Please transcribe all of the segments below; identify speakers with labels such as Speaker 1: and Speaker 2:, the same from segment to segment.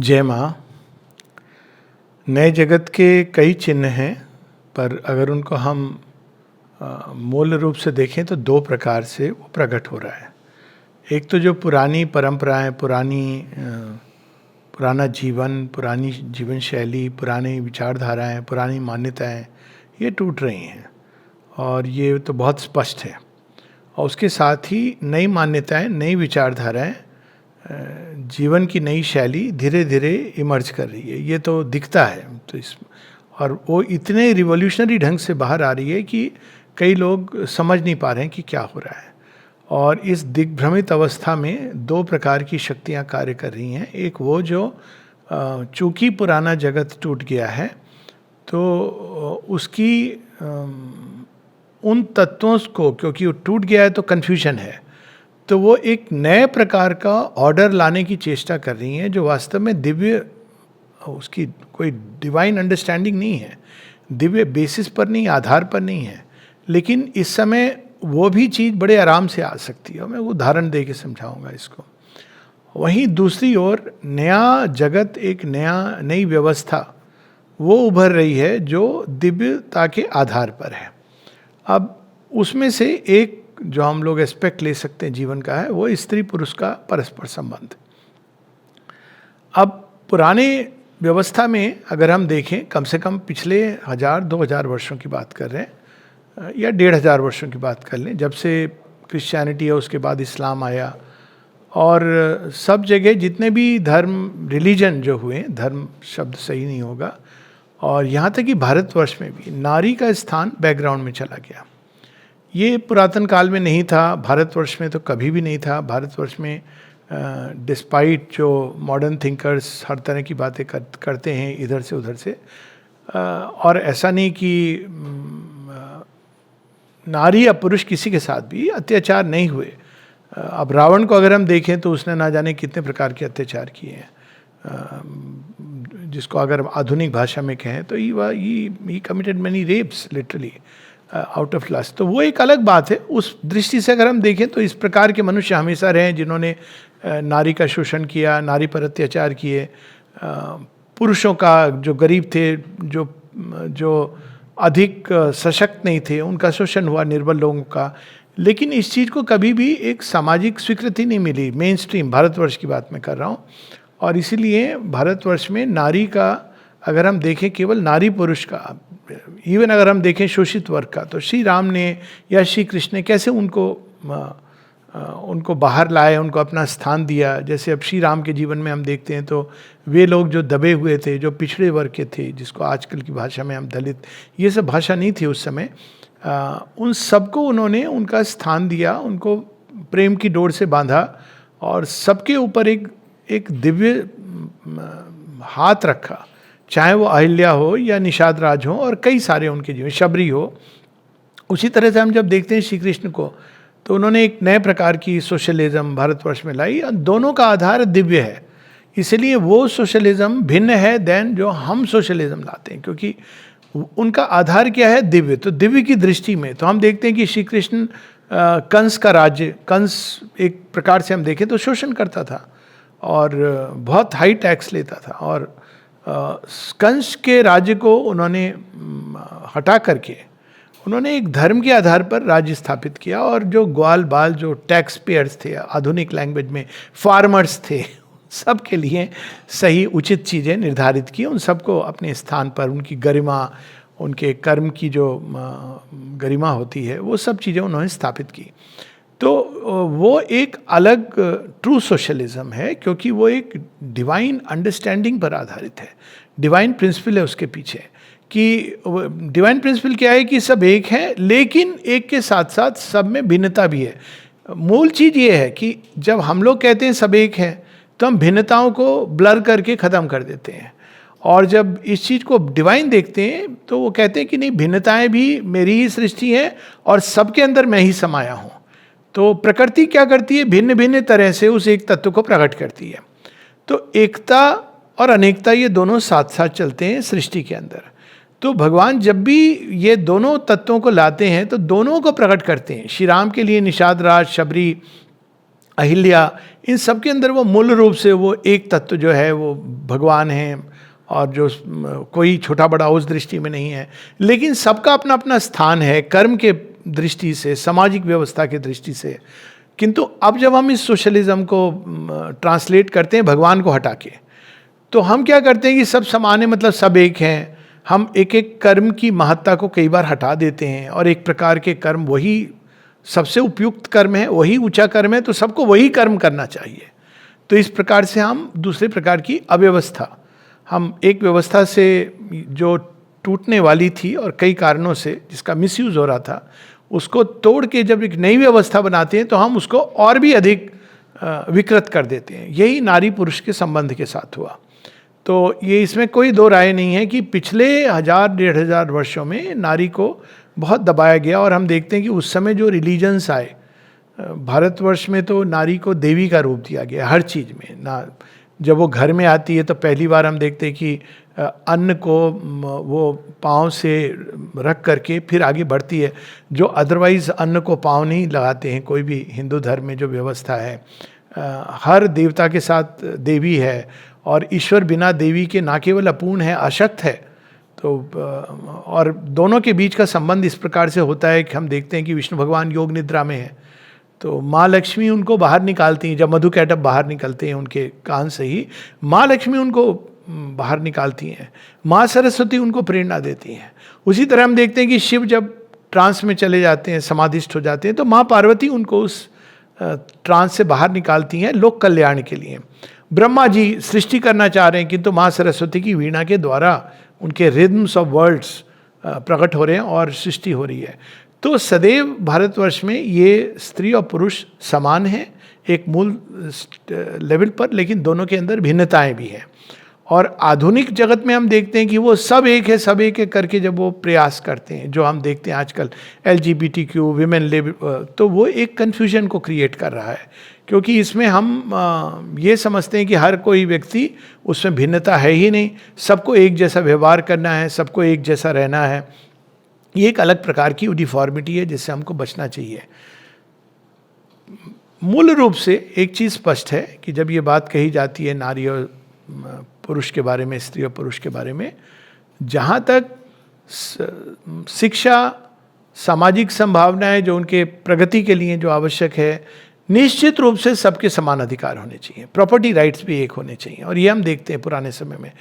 Speaker 1: जय माँ। नए जगत के कई चिन्ह हैं, पर अगर उनको हम मूल रूप से देखें तो दो प्रकार से वो प्रकट हो रहा है। एक तो जो पुरानी परंपराएं, पुराना जीवन, पुरानी जीवन शैली, पुरानी विचारधाराएं, पुरानी मान्यताएं ये टूट रही हैं और ये तो बहुत स्पष्ट है। और उसके साथ ही नई मान्यताएं, नई विचारधाराएं, जीवन की नई शैली धीरे धीरे इमर्ज कर रही है। ये तो दिखता है। तो इस और वो इतने रिवॉल्यूशनरी ढंग से बाहर आ रही है कि कई लोग समझ नहीं पा रहे हैं कि क्या हो रहा है। और इस दिग्भ्रमित अवस्था में दो प्रकार की शक्तियां कार्य कर रही हैं। एक वो जो चूंकि पुराना जगत टूट गया है तो उसकी उन तत्वों को, क्योंकि वो टूट गया है तो कन्फ्यूजन है, तो वो एक नए प्रकार का ऑर्डर लाने की चेष्टा कर रही हैं जो वास्तव में दिव्य, उसकी कोई डिवाइन अंडरस्टैंडिंग नहीं है, दिव्य बेसिस पर नहीं, आधार पर नहीं है। लेकिन इस समय वो भी चीज़ बड़े आराम से आ सकती है। मैं वो उदाहरण दे के समझाऊंगा इसको। वहीं दूसरी ओर नया जगत, एक नई व्यवस्था वो उभर रही है जो दिव्यता के आधार पर है। अब उसमें से एक जो हम लोग एस्पेक्ट ले सकते हैं जीवन का है वो स्त्री पुरुष का परस्पर संबंध। अब पुराने व्यवस्था में अगर हम देखें, कम से कम पिछले 1000-2000 वर्षों की बात कर रहे हैं या 1500 वर्षों की बात कर लें, जब से क्रिश्चियनिटी है उसके बाद इस्लाम आया और सब जगह जितने भी धर्म, रिलीजन जो हुए, धर्म शब्द सही नहीं होगा, और यहाँ तक कि भारतवर्ष में भी नारी का स्थान बैकग्राउंड में चला गया। ये पुरातन काल में नहीं था, भारतवर्ष में तो कभी भी नहीं था। भारतवर्ष में डिस्पाइट जो मॉडर्न थिंकर्स हर तरह की बातें करते हैं इधर से उधर से, और ऐसा नहीं कि नारी या पुरुष किसी के साथ भी अत्याचार नहीं हुए। अब रावण को अगर हम देखें तो उसने ना जाने कितने प्रकार के अत्याचार किए हैं, जिसको अगर आधुनिक भाषा में कहें तो he committed many rapes literally out of lust. तो वो एक अलग बात है। उस दृष्टि से अगर हम देखें तो इस प्रकार के मनुष्य हमेशा रहे जिन्होंने नारी का शोषण किया, नारी पर अत्याचार किए, पुरुषों का, जो गरीब थे, जो अधिक सशक्त नहीं थे, उनका शोषण हुआ, निर्बल लोगों का। लेकिन इस चीज़ को कभी भी एक सामाजिक स्वीकृति नहीं मिली। मेन स्ट्रीम भारतवर्ष की बात मैं कर रहा हूँ। और इसीलिए भारतवर्ष में नारी का अगर हम देखें, केवल नारी पुरुष का, इवन अगर हम देखें शोषित वर्ग का, तो श्री राम ने या श्री कृष्ण ने कैसे उनको बाहर लाए, उनको अपना स्थान दिया। जैसे अब श्री राम के जीवन में हम देखते हैं तो वे लोग जो दबे हुए थे, जो पिछड़े वर्ग के थे, जिसको आजकल की भाषा में हम दलित, ये सब भाषा नहीं थी उस समय, उन सबको उन्होंने उनका स्थान दिया, उनको प्रेम की डोर से बांधा और सबके ऊपर एक दिव्य हाथ रखा, चाहे वो अहिल्या हो या निषाद राज हो और कई सारे उनके जीवन, शबरी हो। उसी तरह से हम जब देखते हैं श्री कृष्ण को, तो उन्होंने एक नए प्रकार की सोशलिज्म भारतवर्ष में लाई। दोनों का आधार दिव्य है, इसलिए वो सोशलिज्म भिन्न है देन जो हम सोशलिज्म लाते हैं, क्योंकि उनका आधार क्या है? दिव्य। तो दिव्य की दृष्टि में तो हम देखते हैं कि श्री कृष्ण, कंस का राज्य, कंस एक प्रकार से हम देखें तो शोषण करता था और बहुत हाई टैक्स लेता था, और कंस के राज्य को उन्होंने हटा करके उन्होंने एक धर्म के आधार पर राज्य स्थापित किया। और जो ग्वाल बाल, जो टैक्स पेयर्स थे, आधुनिक लैंग्वेज में फार्मर्स थे, सबके लिए सही उचित चीज़ें निर्धारित की, उन सबको अपने स्थान पर, उनकी गरिमा, उनके कर्म की जो गरिमा होती है, वो सब चीज़ें उन्होंने स्थापित की। तो वो एक अलग ट्रू सोशलिज्म है, क्योंकि वो एक डिवाइन अंडरस्टैंडिंग पर आधारित है। डिवाइन प्रिंसिपल है उसके पीछे, कि डिवाइन प्रिंसिपल क्या है कि सब एक हैं, लेकिन एक के साथ साथ सब में भिन्नता भी है। मूल चीज़ ये है कि जब हम लोग कहते हैं सब एक हैं, तो हम भिन्नताओं को ब्लर करके ख़त्म कर देते हैं। और जब इस चीज़ को डिवाइन देखते हैं तो वो कहते हैं कि नहीं, भिन्नताएं भी मेरी ही सृष्टि है और सबके अंदर मैं ही समाया हूँ। तो प्रकृति क्या करती है? भिन्न भिन्न तरह से उस एक तत्व को प्रकट करती है। तो एकता और अनेकता, ये दोनों साथ साथ चलते हैं सृष्टि के अंदर। तो भगवान जब भी ये दोनों तत्वों को लाते हैं तो दोनों को प्रकट करते हैं। श्री राम के लिए निषाद राज, शबरी, अहिल्या, इन सब के अंदर वो मूल रूप से वो एक तत्व जो है वो भगवान है, और जो कोई छोटा बड़ा उस दृष्टि में नहीं है, लेकिन सबका अपना अपना स्थान है कर्म के दृष्टि से, सामाजिक व्यवस्था की दृष्टि से। किंतु अब जब हम इस सोशलिज्म को ट्रांसलेट करते हैं भगवान को हटा के, तो हम क्या करते हैं कि सब समान है, मतलब सब एक हैं। हम एक एक कर्म की महत्ता को कई बार हटा देते हैं, और एक प्रकार के कर्म वही सबसे उपयुक्त कर्म है, वही ऊंचा कर्म है, तो सबको वही कर्म करना चाहिए। तो इस प्रकार से हम दूसरे प्रकार की अव्यवस्था, हम एक व्यवस्था से जो टूटने वाली थी और कई कारणों से जिसका मिसयूज हो रहा था, उसको तोड़ के जब एक नई व्यवस्था बनाते हैं तो हम उसको और भी अधिक विकृत कर देते हैं। यही नारी पुरुष के संबंध के साथ हुआ। तो ये इसमें कोई दो राय नहीं है कि पिछले 1000-1500 वर्षों में नारी को बहुत दबाया गया, और हम देखते हैं कि उस समय जो रिलीजन्स आए भारतवर्ष में, तो नारी को देवी का रूप दिया गया हर चीज़ में ना। जब वो घर में आती है तो पहली बार हम देखते हैं कि अन्न को वो पाँव से रख करके फिर आगे बढ़ती है, जो अदरवाइज अन्न को पाँव नहीं लगाते हैं कोई भी हिंदू धर्म में जो व्यवस्था है। हर देवता के साथ देवी है, और ईश्वर बिना देवी के ना केवल अपूर्ण है, अशक्त है। तो और दोनों के बीच का संबंध इस प्रकार से होता है कि हम देखते हैं कि विष्णु भगवान योग निद्रा में है, तो माँ लक्ष्मी उनको बाहर निकालती हैं। जब मधुकैटभ बाहर निकलते हैं उनके कान से ही, माँ लक्ष्मी उनको बाहर निकालती हैं, माँ सरस्वती उनको प्रेरणा देती हैं। उसी तरह हम देखते हैं कि शिव जब ट्रांस में चले जाते हैं, समाधिष्ठ हो जाते हैं, तो माँ पार्वती उनको उस ट्रांस से बाहर निकालती हैं लोक कल्याण के लिए। ब्रह्मा जी सृष्टि करना चाह रहे हैं, किंतु माँ सरस्वती की वीणा के द्वारा उनके रिदम्स ऑफ वर्ड्स प्रकट हो रहे हैं और सृष्टि हो रही है। तो सदैव भारतवर्ष में ये स्त्री और पुरुष समान हैं एक मूल लेवल पर, लेकिन दोनों के अंदर भिन्नताएं भी हैं। और आधुनिक जगत में हम देखते हैं कि वो सब एक है, सब एक है करके जब वो प्रयास करते हैं, जो हम देखते हैं आजकल LGBTQ विमेन लिव, तो वो एक कन्फ्यूजन को क्रिएट कर रहा है, क्योंकि इसमें हम ये समझते हैं कि हर कोई व्यक्ति, उसमें भिन्नता है ही नहीं, सबको एक जैसा व्यवहार करना है, सबको एक जैसा रहना है। ये एक अलग प्रकार की यूनिफॉर्मिटी है जिससे हमको बचना चाहिए। मूल रूप से एक चीज़ स्पष्ट है कि जब ये बात कही जाती है नारी और पुरुष के बारे में, स्त्री और पुरुष के बारे में, जहाँ तक शिक्षा, सामाजिक संभावनाएं जो उनके प्रगति के लिए जो आवश्यक है, निश्चित रूप से सबके समान अधिकार होने चाहिए, प्रॉपर्टी राइट्स भी एक होने चाहिए। और ये हम देखते हैं पुराने समय में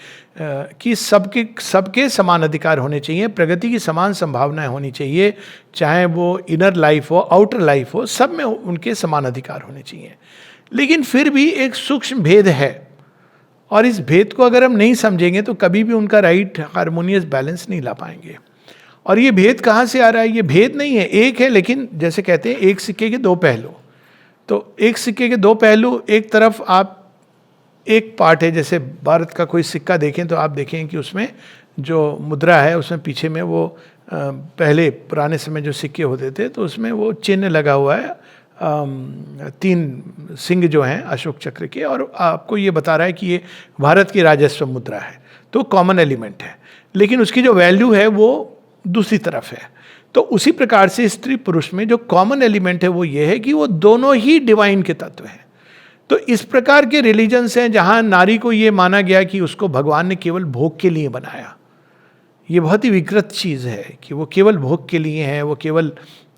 Speaker 1: कि सबके समान अधिकार होने चाहिए, प्रगति की समान संभावनाएं होनी चाहिए, चाहे वो इनर लाइफ हो, आउटर लाइफ हो, सब में उनके समान अधिकार होने चाहिए। लेकिन फिर भी एक सूक्ष्म भेद है, और इस भेद को अगर हम नहीं समझेंगे तो कभी भी उनका राइट हारमोनियस बैलेंस नहीं ला पाएंगे। और ये भेद कहाँ से आ रहा है? ये भेद नहीं है, एक है, लेकिन जैसे कहते हैं एक सिक्के के दो पहलू। तो एक सिक्के के दो पहलू, एक तरफ आप एक पार्ट है, जैसे भारत का कोई सिक्का देखें तो आप देखें कि उसमें जो मुद्रा है उसमें पीछे में वो पहले पुराने समय जो सिक्के होते थे तो उसमें वो चिन्ह लगा हुआ है, 3 सिंह जो हैं अशोक चक्र के, और आपको ये बता रहा है कि ये भारत की राजस्व मुद्रा है, तो कॉमन एलिमेंट है। लेकिन उसकी जो वैल्यू है वो दूसरी तरफ है। तो उसी प्रकार से स्त्री पुरुष में जो कॉमन एलिमेंट है वो ये है कि वो दोनों ही डिवाइन के तत्व हैं। तो इस प्रकार के रिलीजन्स हैं जहाँ नारी को ये माना गया कि उसको भगवान ने केवल भोग के लिए बनाया। ये बहुत ही विकृत चीज़ है कि वो केवल भोग के लिए हैं, वो केवल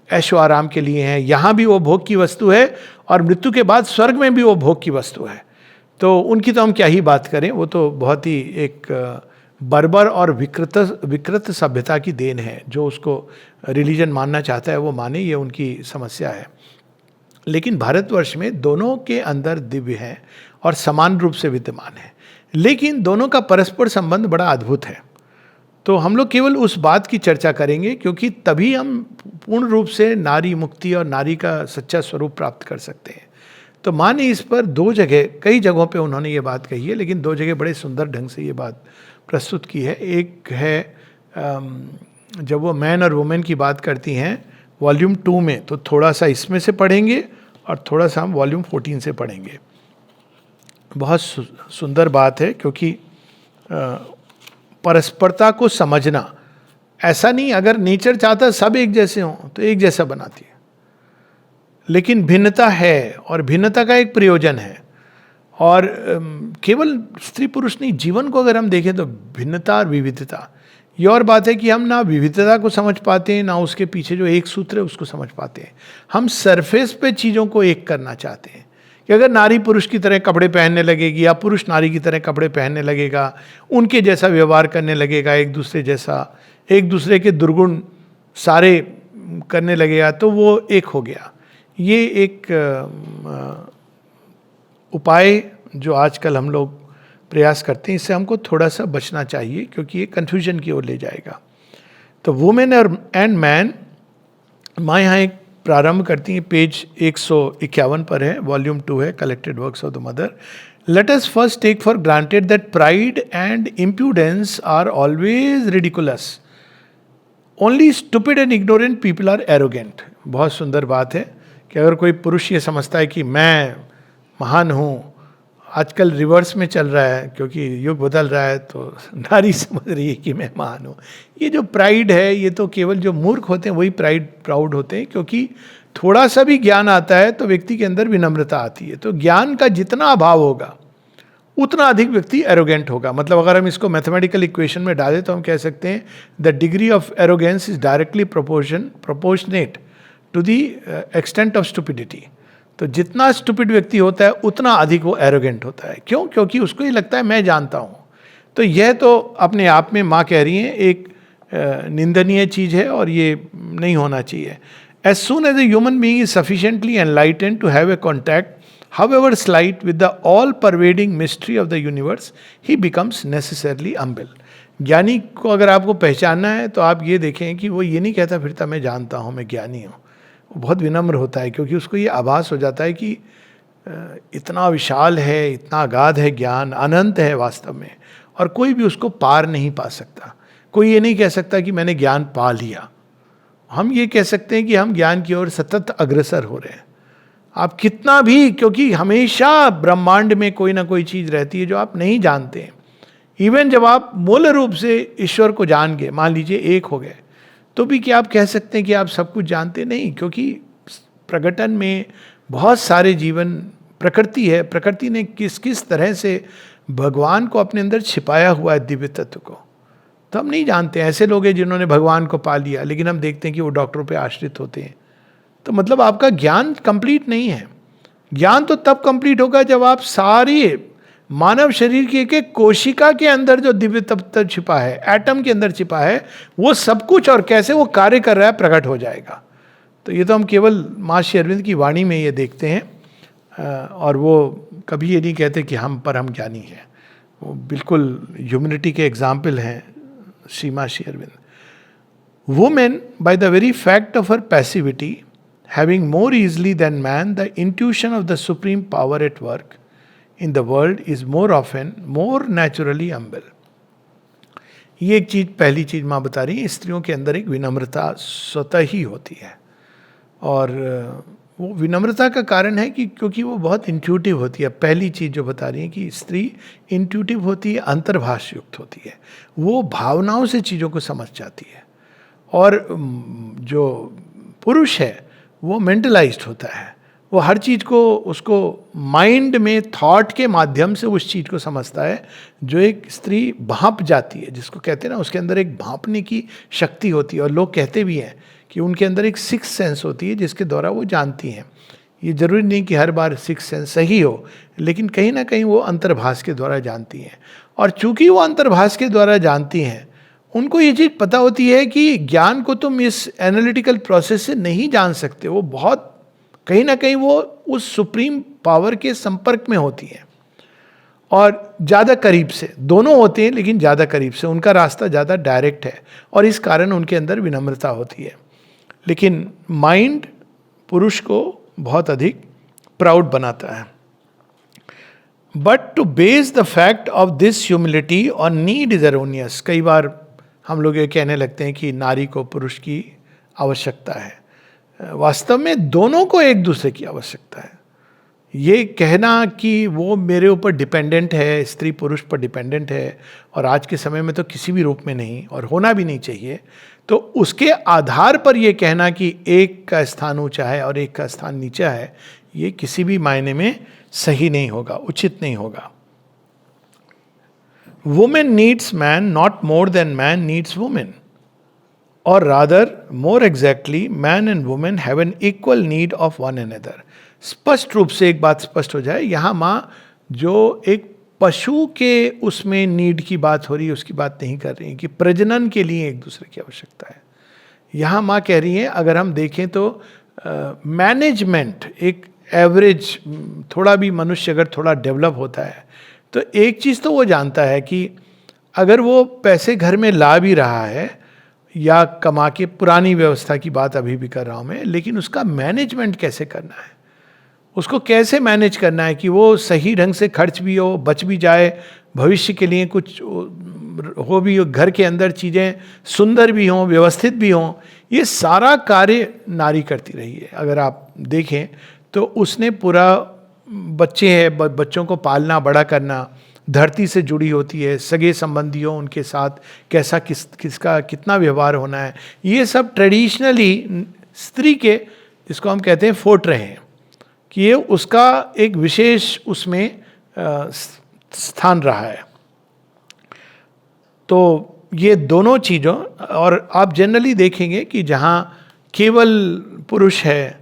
Speaker 1: ऐशो आराम के लिए हैं। यहाँ भी वो भोग की वस्तु है और मृत्यु के बाद स्वर्ग में भी वो भोग की वस्तु है। तो उनकी तो हम क्या ही बात करें, वो तो बहुत ही एक बर्बर और विकृत सभ्यता की देन है। जो उसको रिलीजन मानना चाहता है वो माने, ये उनकी समस्या है। लेकिन भारतवर्ष में दोनों के अंदर दिव्य है और समान रूप से विद्यमान है, लेकिन दोनों का परस्पर संबंध बड़ा अद्भुत है। तो हम लोग केवल उस बात की चर्चा करेंगे, क्योंकि तभी हम पूर्ण रूप से नारी मुक्ति और नारी का सच्चा स्वरूप प्राप्त कर सकते हैं। तो माँ ने इस पर 2 जगह, कई जगहों पे उन्होंने ये बात कही है, लेकिन 2 जगह बड़े सुंदर ढंग से ये बात प्रस्तुत की है। एक है जब वो मैन और वुमेन की बात करती हैं वॉल्यूम 2 में, तो थोड़ा सा इसमें से पढ़ेंगे और थोड़ा सा हम वॉल्यूम 14 से पढ़ेंगे। बहुत सुंदर बात है, क्योंकि परस्परता को समझना, ऐसा नहीं अगर नेचर चाहता सब एक जैसे हों तो एक जैसा बनाती है, लेकिन भिन्नता है और भिन्नता का एक प्रयोजन है। और केवल स्त्री पुरुष नहीं, जीवन को अगर हम देखें तो भिन्नता और विविधता, ये और बात है कि हम ना विविधता को समझ पाते हैं, ना उसके पीछे जो एक सूत्र है उसको समझ पाते हैं। हम सरफेस पे चीज़ों को एक करना चाहते हैं कि अगर नारी पुरुष की तरह कपड़े पहनने लगेगी या पुरुष नारी की तरह कपड़े पहनने लगेगा, उनके जैसा व्यवहार करने लगेगा, एक दूसरे जैसा, एक दूसरे के दुर्गुण सारे करने लगेगा, तो वो एक हो गया। ये एक उपाय जो आजकल हम लोग प्रयास करते हैं, इससे हमको थोड़ा सा बचना चाहिए, क्योंकि ये कन्फ्यूजन की ओर ले जाएगा। तो वुमेन एंड मैन, माँ यहाँ एक प्रारंभ करती हैं, पेज 151 पर है, वॉल्यूम 2 है, collected works of the mother. Let us first take for granted that pride and impudence are always ridiculous, only stupid and ignorant people are arrogant. बहुत सुंदर बात है कि अगर कोई पुरुष ये समझता है कि मैं महान हूँ, आजकल रिवर्स में चल रहा है क्योंकि युग बदल रहा है, तो नारी समझ रही है कि मैं महान हूँ। ये जो प्राइड है, ये तो केवल जो मूर्ख होते हैं वही प्राउड होते हैं, क्योंकि थोड़ा सा भी ज्ञान आता है तो व्यक्ति के अंदर विनम्रता आती है। तो ज्ञान का जितना अभाव होगा उतना अधिक व्यक्ति एरोगेंट होगा। मतलब अगर हम इसको मैथमेटिकल इक्वेशन में डालें तो हम कह सकते हैं the degree of arrogance is directly proportionate to the extent of stupidity. तो जितना स्टूपिड व्यक्ति होता है उतना अधिक वो एरोगेंट होता है। क्यों? क्योंकि उसको ये लगता है मैं जानता हूँ। तो यह तो अपने आप में माँ कह रही हैं एक निंदनीय चीज़ है और ये नहीं होना चाहिए। As soon as a human being is sufficiently enlightened to have a contact however slight with the all pervading mystery of the universe, he becomes necessarily humble। ज्ञानी को अगर आपको पहचानना है तो आप ये देखें कि वो ये नहीं कहता फिरता मैं जानता हूँ, मैं ज्ञानी हूँ। वो बहुत विनम्र होता है, क्योंकि उसको ये आभास हो जाता है कि इतना विशाल है, इतना अगाध है ज्ञान, अनंत है वास्तव में, और कोई भी उसको पार नहीं पा सकता। कोई ये नहीं कह सकता कि मैंने ज्ञान पा लिया। हम ये कह सकते हैं कि हम ज्ञान की ओर सतत अग्रसर हो रहे हैं। आप कितना भी, क्योंकि हमेशा ब्रह्मांड में कोई ना कोई चीज़ रहती है जो आप नहीं जानते हैं। इवन जब आप मूल रूप से ईश्वर को जान गए, मान लीजिए एक हो गए, तो भी क्या आप कह सकते हैं कि आप सब कुछ जानते? नहीं, क्योंकि प्रकटन में बहुत सारे जीवन, प्रकृति है, प्रकृति ने किस किस तरह से भगवान को अपने अंदर छिपाया हुआ है, दिव्य तत्व को, तो हम नहीं जानते। ऐसे लोग हैं जिन्होंने भगवान को पा लिया, लेकिन हम देखते हैं कि वो डॉक्टरों पे आश्रित होते हैं। तो मतलब आपका ज्ञान कंप्लीट नहीं है। ज्ञान तो तब कंप्लीट होगा जब आप सारी मानव शरीर की एक एक कोशिका के अंदर जो दिव्य तत्व छिपा है, एटम के अंदर छिपा है, वो सब कुछ और कैसे वो कार्य कर रहा है प्रकट हो जाएगा। तो ये तो हम केवल माँ श्री अरविंद की वाणी में ये देखते हैं, और वो कभी ये नहीं कहते कि हम ज्ञानी हैं। वो बिल्कुल ह्यूमैनिटी के एग्जाम्पल हैं Shri Maa Shri Aurobindo. Women by the very fact of her passivity having more easily than man the intuition of the supreme power at work in the world is more often more naturally humble। ये एक चीज, पहली चीज माँ बता रही है, स्त्रियों के अंदर एक विनम्रता स्वतः ही होती है। और वो विनम्रता का कारण है कि क्योंकि वो बहुत इंट्यूटिव होती है। पहली चीज जो बता रही है कि स्त्री इंट्यूटिव होती है, अंतर्भाष युक्त होती है, वो भावनाओं से चीज़ों को समझ जाती है। और जो पुरुष है वो मेंटलाइज्ड होता है, वो हर चीज़ को उसको माइंड में थॉट के माध्यम से उस चीज़ को समझता है। जो एक स्त्री भांप जाती है, जिसको कहते हैं ना, उसके अंदर एक भांपने की शक्ति होती है। और लोग कहते भी हैं कि उनके अंदर एक सिक्स सेंस होती है जिसके द्वारा वो जानती हैं। ये जरूरी नहीं कि हर बार सिक्स सेंस सही हो, लेकिन कहीं ना कहीं वो अंतर्भाष के द्वारा जानती हैं। और चूंकि वो अंतर्भाष के द्वारा जानती हैं, उनको ये चीज़ पता होती है कि ज्ञान को तुम इस एनालिटिकल प्रोसेस से नहीं जान सकते। वो बहुत कहीं ना कहीं वो उस सुप्रीम पावर के संपर्क में होती है, और ज़्यादा करीब से, दोनों होते हैं लेकिन ज़्यादा करीब से, उनका रास्ता ज़्यादा डायरेक्ट है, और इस कारण उनके अंदर विनम्रता होती है। लेकिन माइंड पुरुष को बहुत अधिक प्राउड बनाता है। But to base the fact of this humility on need is erroneous. कई बार हम लोग ये कहने लगते हैं कि नारी को पुरुष की आवश्यकता है। वास्तव में दोनों को एक दूसरे की आवश्यकता है। ये कहना कि वो मेरे ऊपर डिपेंडेंट है, स्त्री पुरुष पर डिपेंडेंट है, और आज के समय में तो किसी भी रूप में नहीं, और होना भी नहीं चाहिए, तो उसके आधार पर यह कहना कि एक का स्थान ऊंचा है और एक का स्थान नीचा है, ये किसी भी मायने में सही नहीं होगा, उचित नहीं होगा. Women needs man not more than man needs women, और rather more exactly man and women have an equal need of one another. स्पष्ट रूप से एक बात स्पष्ट हो जाए, यहां माँ जो एक पशु के उसमें नीड की बात हो रही है उसकी बात नहीं कर रही है कि प्रजनन के लिए एक दूसरे की आवश्यकता है. यहाँ माँ कह रही है अगर हम देखें तो मैनेजमेंट एक एवरेज, थोड़ा भी मनुष्य अगर थोड़ा डेवलप होता है तो एक चीज़ तो वो जानता है कि अगर वो पैसे घर में ला भी रहा है या कमा के, पुरानी व्यवस्था की बात अभी भी कर रहा हूँ मैं, लेकिन उसका मैनेजमेंट कैसे करना है, उसको कैसे मैनेज करना है कि वो सही ढंग से खर्च भी हो, बच भी जाए, भविष्य के लिए कुछ हो भी हो, घर के अंदर चीज़ें सुंदर भी हों, व्यवस्थित भी हों, ये सारा कार्य नारी करती रही है. अगर आप देखें तो उसने पूरा, बच्चे हैं, बच्चों को पालना बड़ा करना, धरती से जुड़ी होती है, सगे संबंधियों उनके साथ कैसा किसका कितना व्यवहार होना है, ये सब ट्रेडिशनली स्त्री के, जिसको हम कहते हैं फोर्ट रहे हैं, कि ये उसका एक विशेष उसमें स्थान रहा है. तो ये दोनों चीज़ों, और आप जनरली देखेंगे कि जहाँ केवल पुरुष है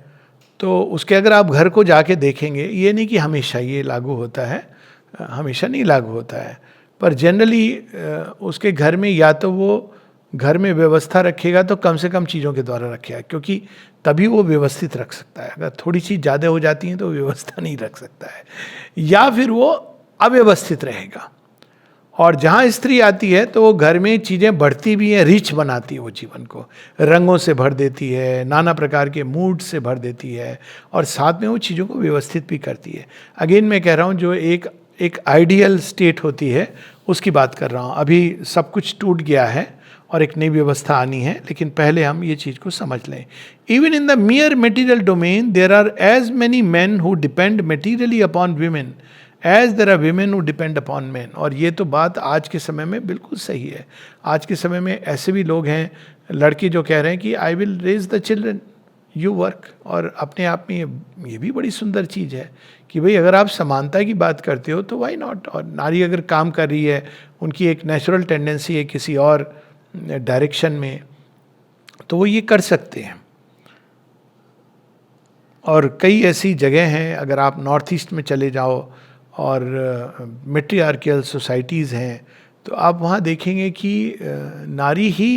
Speaker 1: तो उसके अगर आप घर को जाके देखेंगे, ये नहीं कि हमेशा ये लागू होता है, हमेशा नहीं लागू होता है, पर जनरली उसके घर में या तो वो घर में व्यवस्था रखेगा तो कम से कम चीज़ों के द्वारा रखेगा, क्योंकि तभी वो व्यवस्थित रख सकता है. अगर थोड़ी चीज़ ज़्यादा हो जाती है तो व्यवस्था नहीं रख सकता है, या फिर वो अव्यवस्थित रहेगा. और जहाँ स्त्री आती है तो वो घर में चीज़ें बढ़ती भी हैं, रिच बनाती है, वो जीवन को रंगों से भर देती है, नाना प्रकार के मूड से भर देती है, और साथ में वो चीज़ों को व्यवस्थित भी करती है. अगेन मैं कह रहा हूँ जो एक आइडियल स्टेट होती है उसकी बात कर रहा हूँ. अभी सब कुछ टूट गया है और एक नई व्यवस्था आनी है, लेकिन पहले हम ये चीज़ को समझ लें. Even in the mere material domain there are as many men who depend materially upon women as there are women who depend upon men. और ये तो बात आज के समय में बिल्कुल सही है. आज के समय में ऐसे भी लोग हैं, लड़के जो कह रहे हैं कि I will raise the children, you work. और अपने आप में ये भी बड़ी सुंदर चीज़ है कि भाई अगर आप समानता की बात करते हो तो वाई नॉट. और नारी अगर काम कर रही है, उनकी एक नेचुरल टेंडेंसी है किसी और डायरेक्शन में, तो वो ये कर सकते हैं. और कई ऐसी जगह हैं, अगर आप नॉर्थ ईस्ट में चले जाओ और मैट्रियार्कियल सोसाइटीज़ हैं, तो आप वहाँ देखेंगे कि नारी ही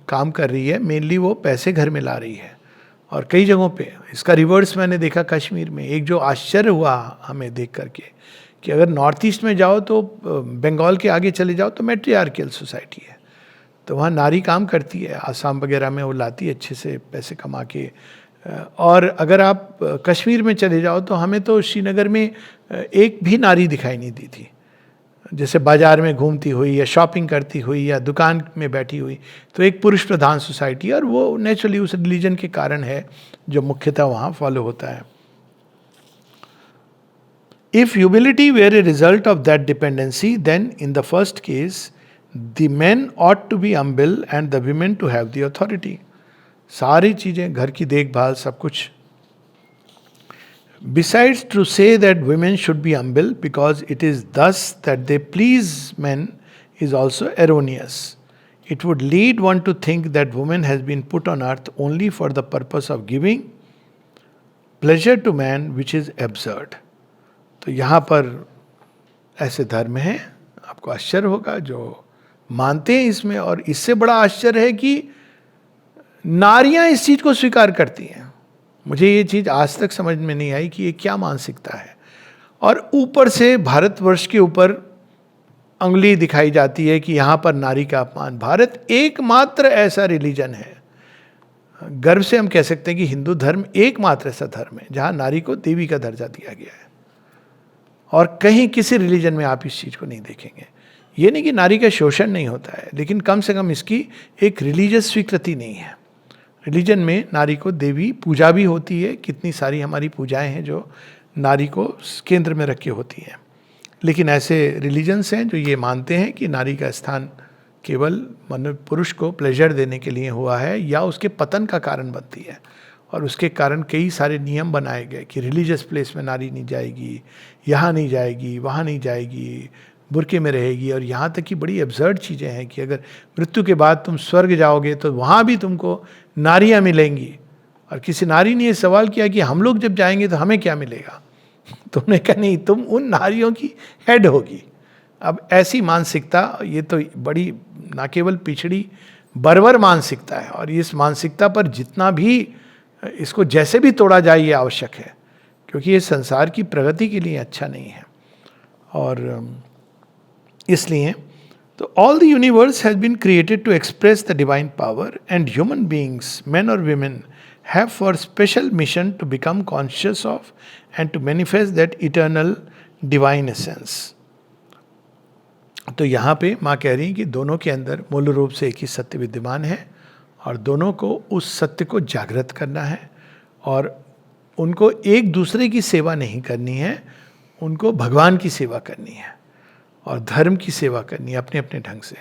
Speaker 1: काम कर रही है, मेनली वो पैसे घर में ला रही है. और कई जगहों पे इसका रिवर्स मैंने देखा कश्मीर में. एक जो आश्चर्य हुआ हमें देख करके कि अगर नॉर्थ ईस्ट में जाओ तो बंगाल के आगे चले जाओ तो मैट्रियार्कियल सोसाइटी है, तो वहाँ नारी काम करती है, आसाम वगैरह में वो लाती है अच्छे से पैसे कमा के. और अगर आप कश्मीर में चले जाओ तो हमें तो श्रीनगर में एक भी नारी दिखाई नहीं दी थी, जैसे बाजार में घूमती हुई या शॉपिंग करती हुई या दुकान में बैठी हुई. तो एक पुरुष प्रधान सोसाइटी, और वो नेचुरली उस रिलीजन के कारण है जो मुख्यतः वहाँ फॉलो होता है. If humility were a result of that dependency, then in the first case, the men ought to be humble and the women to have the authority. सारी चीज़ें, घर की देखभाल, सब कुछ. Besides, to say that women should be humble because it is thus that they please men is also erroneous. It would lead one to think that woman has been put on earth only for the purpose of giving pleasure to man, which is absurd. तो यहाँ पर ऐसे धर्म हैं, आपको आश्चर्य होगा जो मानते हैं इसमें. और इससे बड़ा आश्चर्य है कि नारियां इस चीज़ को स्वीकार करती हैं. मुझे ये चीज़ आज तक समझ में नहीं आई कि ये क्या मानसिकता है. और ऊपर से भारतवर्ष के ऊपर उंगली दिखाई जाती है कि यहाँ पर नारी का अपमान. भारत एकमात्र ऐसा रिलीजन है, गर्व से हम कह सकते हैं कि हिंदू धर्म एकमात्र ऐसा धर्म है जहाँ नारी को देवी का दर्जा दिया गया है. और कहीं किसी रिलीजन में आप इस चीज़ को नहीं देखेंगे. ये नहीं कि नारी का शोषण नहीं होता है, लेकिन कम से कम इसकी एक रिलीजियस स्वीकृति नहीं है. रिलीजन में नारी को देवी पूजा भी होती है, कितनी सारी हमारी पूजाएं हैं जो नारी को केंद्र में रख के होती हैं. लेकिन ऐसे रिलीजन्स हैं जो ये मानते हैं कि नारी का स्थान केवल पुरुष को प्लेजर देने के लिए हुआ है या उसके पतन का कारण बनती है। और उसके कारण कई सारे नियम बनाए गए कि रिलीजियस प्लेस में नारी नहीं जाएगी, यहाँ नहीं जाएगी, वहाँ नहीं जाएगी, बुरके में रहेगी। और यहाँ तक कि बड़ी एब्सर्ड चीज़ें हैं कि अगर मृत्यु के बाद तुम स्वर्ग जाओगे तो वहाँ भी तुमको नारियाँ मिलेंगी। और किसी नारी ने ये सवाल किया कि हम लोग जब जाएंगे तो हमें क्या मिलेगा? तुमने कहा नहीं, तुम उन नारियों की हेड होगी। अब ऐसी मानसिकता, ये तो बड़ी ना केवल पिछड़ी बर्बर मानसिकता है, और इस मानसिकता पर जितना भी इसको जैसे भी तोड़ा जाए ये आवश्यक है, क्योंकि ये संसार की प्रगति के लिए अच्छा नहीं है। और इसलिए तो all the universe has been created to express the divine power and human beings, men और women, have for special mission to become conscious of and to manifest that eternal divine essence. तो यहाँ पे माँ कह रही हैं कि दोनों के अंदर मूल रूप से एक ही सत्य विद्यमान है, और दोनों को उस सत्य को जागृत करना है, और उनको एक दूसरे की सेवा नहीं करनी है, उनको भगवान की सेवा करनी है और धर्म की सेवा करनी है अपने अपने ढंग से।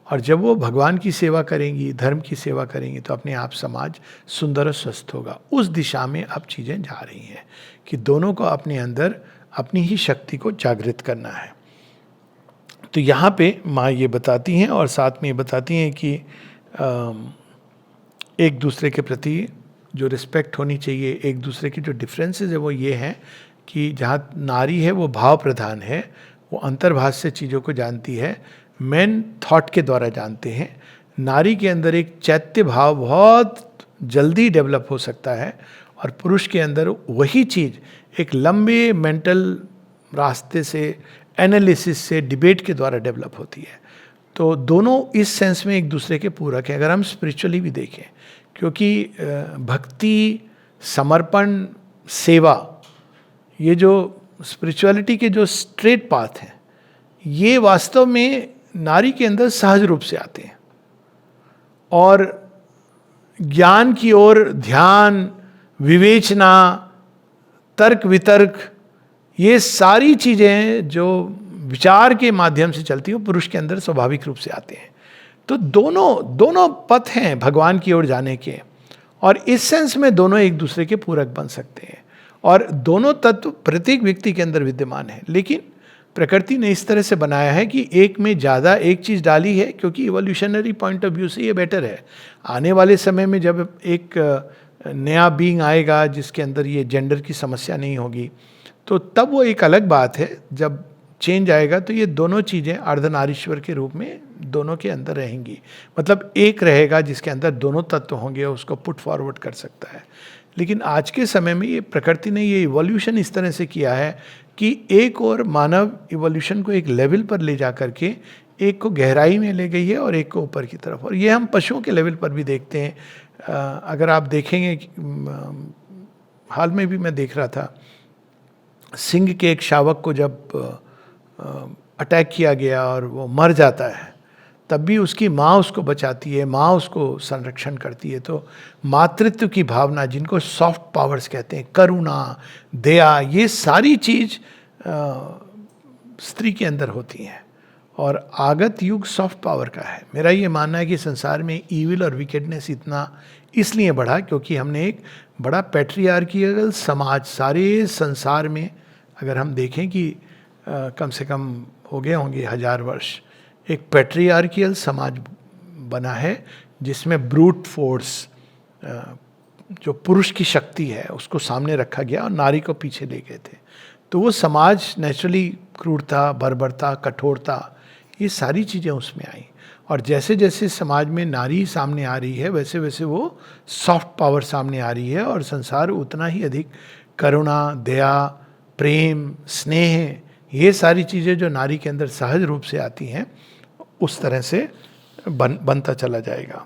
Speaker 1: और जब वो भगवान की सेवा करेंगी, धर्म की सेवा करेंगी, तो अपने आप समाज सुंदर और स्वस्थ होगा। उस दिशा में अब चीज़ें जा रही हैं कि दोनों को अपने अंदर अपनी ही शक्ति को जागृत करना है। तो यहाँ पे माँ ये बताती हैं, और साथ में ये बताती हैं कि एक दूसरे के प्रति जो रिस्पेक्ट होनी चाहिए, एक दूसरे के जो डिफरेंसेस है वो ये हैं कि जहाँ नारी है वो भाव प्रधान है, वो अंतर्भाष से चीज़ों को जानती है, मेन थॉट के द्वारा जानते हैं। नारी के अंदर एक चैत्य भाव बहुत जल्दी डेवलप हो सकता है, और पुरुष के अंदर वही चीज़ एक लंबे मेंटल रास्ते से, एनालिसिस से, डिबेट के द्वारा डेवलप होती है। तो दोनों इस सेंस में एक दूसरे के पूरक हैं, अगर हम स्पिरिचुअली भी देखें, क्योंकि भक्ति, समर्पण, सेवा, ये जो स्पिरिचुअलिटी के जो स्ट्रेट पाथ हैं, ये वास्तव में नारी के अंदर सहज रूप से आते हैं। और ज्ञान की ओर ध्यान, विवेचना, तर्क वितर्क, ये सारी चीज़ें जो विचार के माध्यम से चलती हैं, पुरुष के अंदर स्वाभाविक रूप से आते हैं। तो दोनों पथ हैं भगवान की ओर जाने के, और इस सेंस में दोनों एक दूसरे के पूरक बन सकते हैं, और दोनों तत्व प्रत्येक व्यक्ति के अंदर विद्यमान है। लेकिन प्रकृति ने इस तरह से बनाया है कि एक में ज़्यादा एक चीज़ डाली है, क्योंकि इवोल्यूशनरी पॉइंट ऑफ व्यू से ये बेटर है। आने वाले समय में जब एक नया बीइंग आएगा जिसके अंदर ये जेंडर की समस्या नहीं होगी, तो तब वो एक अलग बात है। जब चेंज आएगा तो ये दोनों चीज़ें अर्धनारीश्वर के रूप में दोनों के अंदर रहेंगी, मतलब एक रहेगा जिसके अंदर दोनों तत्व होंगे, उसको पुट फॉरवर्ड कर सकता है। लेकिन आज के समय में ये प्रकृति ने ये इवोल्यूशन इस तरह से किया है कि एक और मानव इवोल्यूशन को एक लेवल पर ले जा करके एक को गहराई में ले गई है और एक को ऊपर की तरफ। और ये हम पशुओं के लेवल पर भी देखते हैं। अगर आप देखेंगे, हाल में भी मैं देख रहा था, सिंह के एक शावक को जब अटैक किया गया और वो मर जाता है, तब भी उसकी माँ उसको बचाती है, माँ उसको संरक्षण करती है। तो मातृत्व की भावना, जिनको सॉफ्ट पावर्स कहते हैं, करुणा, दया, ये सारी चीज़ स्त्री के अंदर होती हैं। और आगत युग सॉफ्ट पावर का है। मेरा ये मानना है कि संसार में ईविल और विकेडनेस इतना इसलिए बढ़ा क्योंकि हमने एक बड़ा पैट्रियार्कियल समाज, सारे संसार में अगर हम देखें कि कम से कम हो गए होंगे 1000 वर्ष, एक पैट्रियार्कियल समाज बना है जिसमें ब्रूट फोर्स, जो पुरुष की शक्ति है, उसको सामने रखा गया और नारी को पीछे ले गए थे। तो वो समाज नेचुरली क्रूरता, बर्बरता, कठोरता, ये सारी चीज़ें उसमें आई। और जैसे जैसे समाज में नारी सामने आ रही है, वैसे वैसे वो सॉफ्ट पावर सामने आ रही है, और संसार उतना ही अधिक करुणा, दया, प्रेम, स्नेह, ये सारी चीज़ें जो नारी के अंदर सहज रूप से आती हैं, उस तरह से बनता चला जाएगा।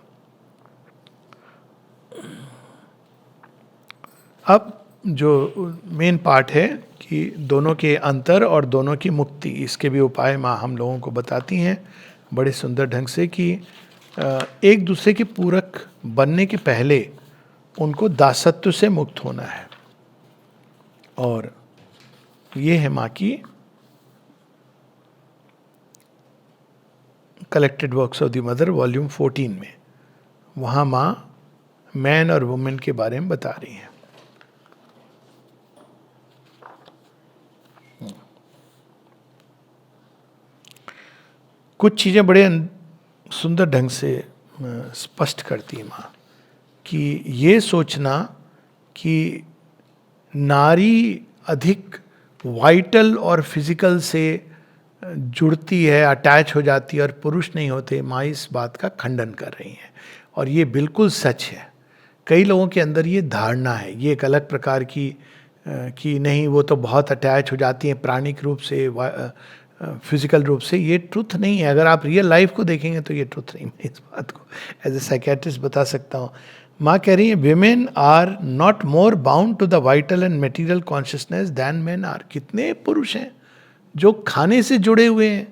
Speaker 1: अब जो मेन पार्ट है कि दोनों के अंतर और दोनों की मुक्ति, इसके भी उपाय माँ हम लोगों को बताती हैं बड़े सुंदर ढंग से कि एक दूसरे के पूरक बनने के पहले उनको दासत्व से मुक्त होना है। और ये है माँ की collected works of the mother volume 14 में, वहाँ माँ मैन और वुमेन के बारे में बता रही हैं। कुछ चीज़ें बड़े सुंदर ढंग से स्पष्ट करती है माँ, कि ये सोचना कि नारी अधिक वाइटल और फिजिकल से जुड़ती है, अटैच हो जाती है और पुरुष नहीं होते, माँ इस बात का खंडन कर रही हैं। और ये बिल्कुल सच है। कई लोगों के अंदर ये धारणा है, ये एक अलग प्रकार की कि नहीं वो तो बहुत अटैच हो जाती हैं प्राणिक रूप से, फिजिकल रूप से। ये ट्रुथ नहीं है। अगर आप रियल लाइफ को देखेंगे तो ये ट्रुथ नहीं। मैं इस बात को एज ए साइकेट्रिस्ट बता सकता हूँ। माँ कह रही है women are not more bound to the vital and material consciousness than men are. कितने पुरुष हैं जो खाने से जुड़े हुए हैं,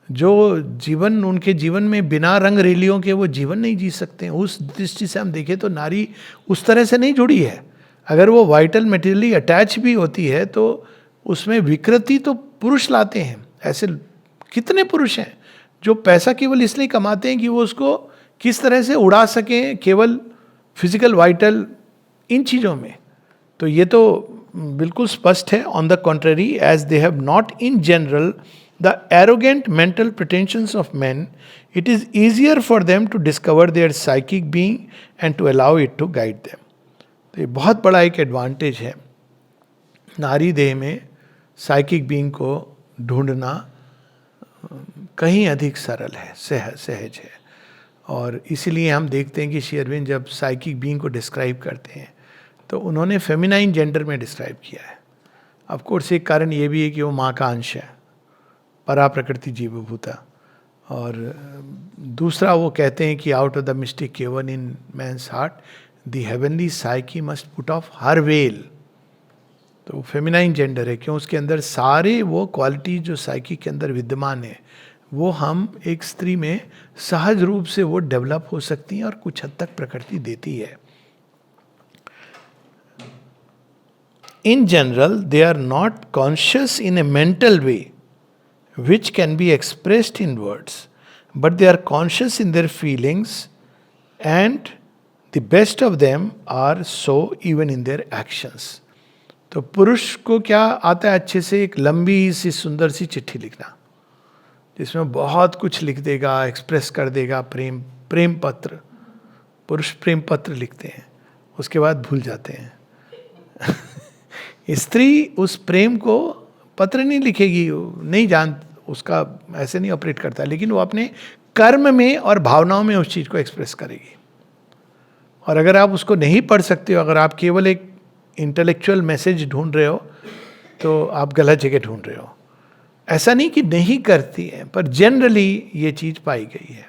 Speaker 1: जो जीवन, उनके जीवन में बिना रंग रेलियों के वो जीवन नहीं जी सकते हैं। उस दृष्टि से हम देखें तो नारी उस तरह से नहीं जुड़ी है। अगर वो वाइटल मटेरियली अटैच भी होती है तो उसमें विकृति तो पुरुष लाते हैं। ऐसे कितने पुरुष हैं जो पैसा केवल इसलिए कमाते हैं कि वो उसको किस तरह से उड़ा सकें, केवल फिजिकल वाइटल इन चीज़ों में। तो ये तो बिल्कुल स्पष्ट है। On the contrary, as they have not in general the arrogant mental pretensions of men, it is easier for them to discover their psychic being and to allow it to guide them. तो ये बहुत बड़ा एक advantage है। नारी देह में psychic being को ढूंढना कहीं अधिक सरल है, सहज है। और इसीलिए हम देखते हैं कि श्री अरविंद जब साइकिक बीइंग को डिस्क्राइब करते हैं तो उन्होंने फेमिनाइन जेंडर में डिस्क्राइब किया है। ऑफ कोर्स एक कारण ये भी है कि वो माँ का अंश है, परा प्रकृति जीवभूता। और दूसरा वो कहते हैं कि out of the mystic cavern in man's heart the heavenly psyche must put off her veil. तो फेमिनाइन जेंडर है क्यों? उसके अंदर सारे वो क्वालिटी जो साइकी के अंदर विद्यमान है वो हम एक स्त्री में सहज रूप से वो डेवलप हो सकती हैं और कुछ हद तक प्रकृति देती है। In general, they are not conscious in a mental way, which can be expressed in words, but they are conscious in their feelings, and the best of them are so even in their actions. तो पुरुष को क्या आता है अच्छे से? एक लंबी सी सुंदर सी चिट्ठी लिखना, जिसमें बहुत कुछ लिख देगा, एक्सप्रेस कर देगा। प्रेम पत्र, पुरुष प्रेम पत्र लिखते हैं, उसके बाद भूल जाते हैं। स्त्री उस प्रेम को पत्र नहीं लिखेगी, नहीं जान, उसका ऐसे नहीं ऑपरेट करता, लेकिन वो अपने कर्म में और भावनाओं में उस चीज़ को एक्सप्रेस करेगी। और अगर आप उसको नहीं पढ़ सकते हो, अगर आप केवल एक इंटेलेक्चुअल मैसेज ढूंढ रहे हो तो आप गलत जगह ढूंढ रहे हो। ऐसा नहीं कि नहीं करती है, पर जनरली ये चीज़ पाई गई है।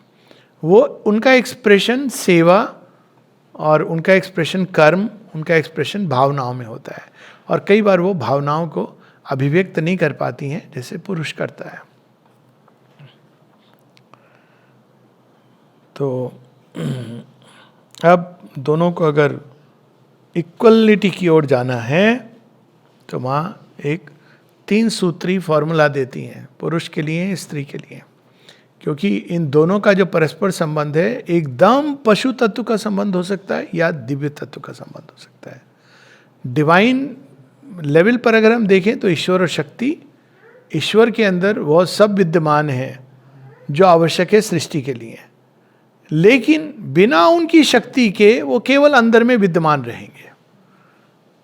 Speaker 1: वो उनका एक्सप्रेशन सेवा और उनका एक्सप्रेशन कर्म, उनका एक्सप्रेशन भावनाओं में होता है। और कई बार वो भावनाओं को अभिव्यक्त नहीं कर पाती हैं जैसे पुरुष करता है। तो अब दोनों को अगर इक्वलिटी की ओर जाना है तो माँ एक 3 सूत्री फॉर्मूला देती हैं, पुरुष के लिए, स्त्री के लिए। क्योंकि इन दोनों का जो परस्पर संबंध है एकदम पशु तत्व का संबंध हो सकता है या दिव्य तत्व का संबंध हो सकता है। डिवाइन लेवल पर अगर हम देखें तो ईश्वर और शक्ति, ईश्वर के अंदर वो सब विद्यमान है जो आवश्यक है सृष्टि के लिए, लेकिन बिना उनकी शक्ति के वो केवल अंदर में विद्यमान रहेंगे।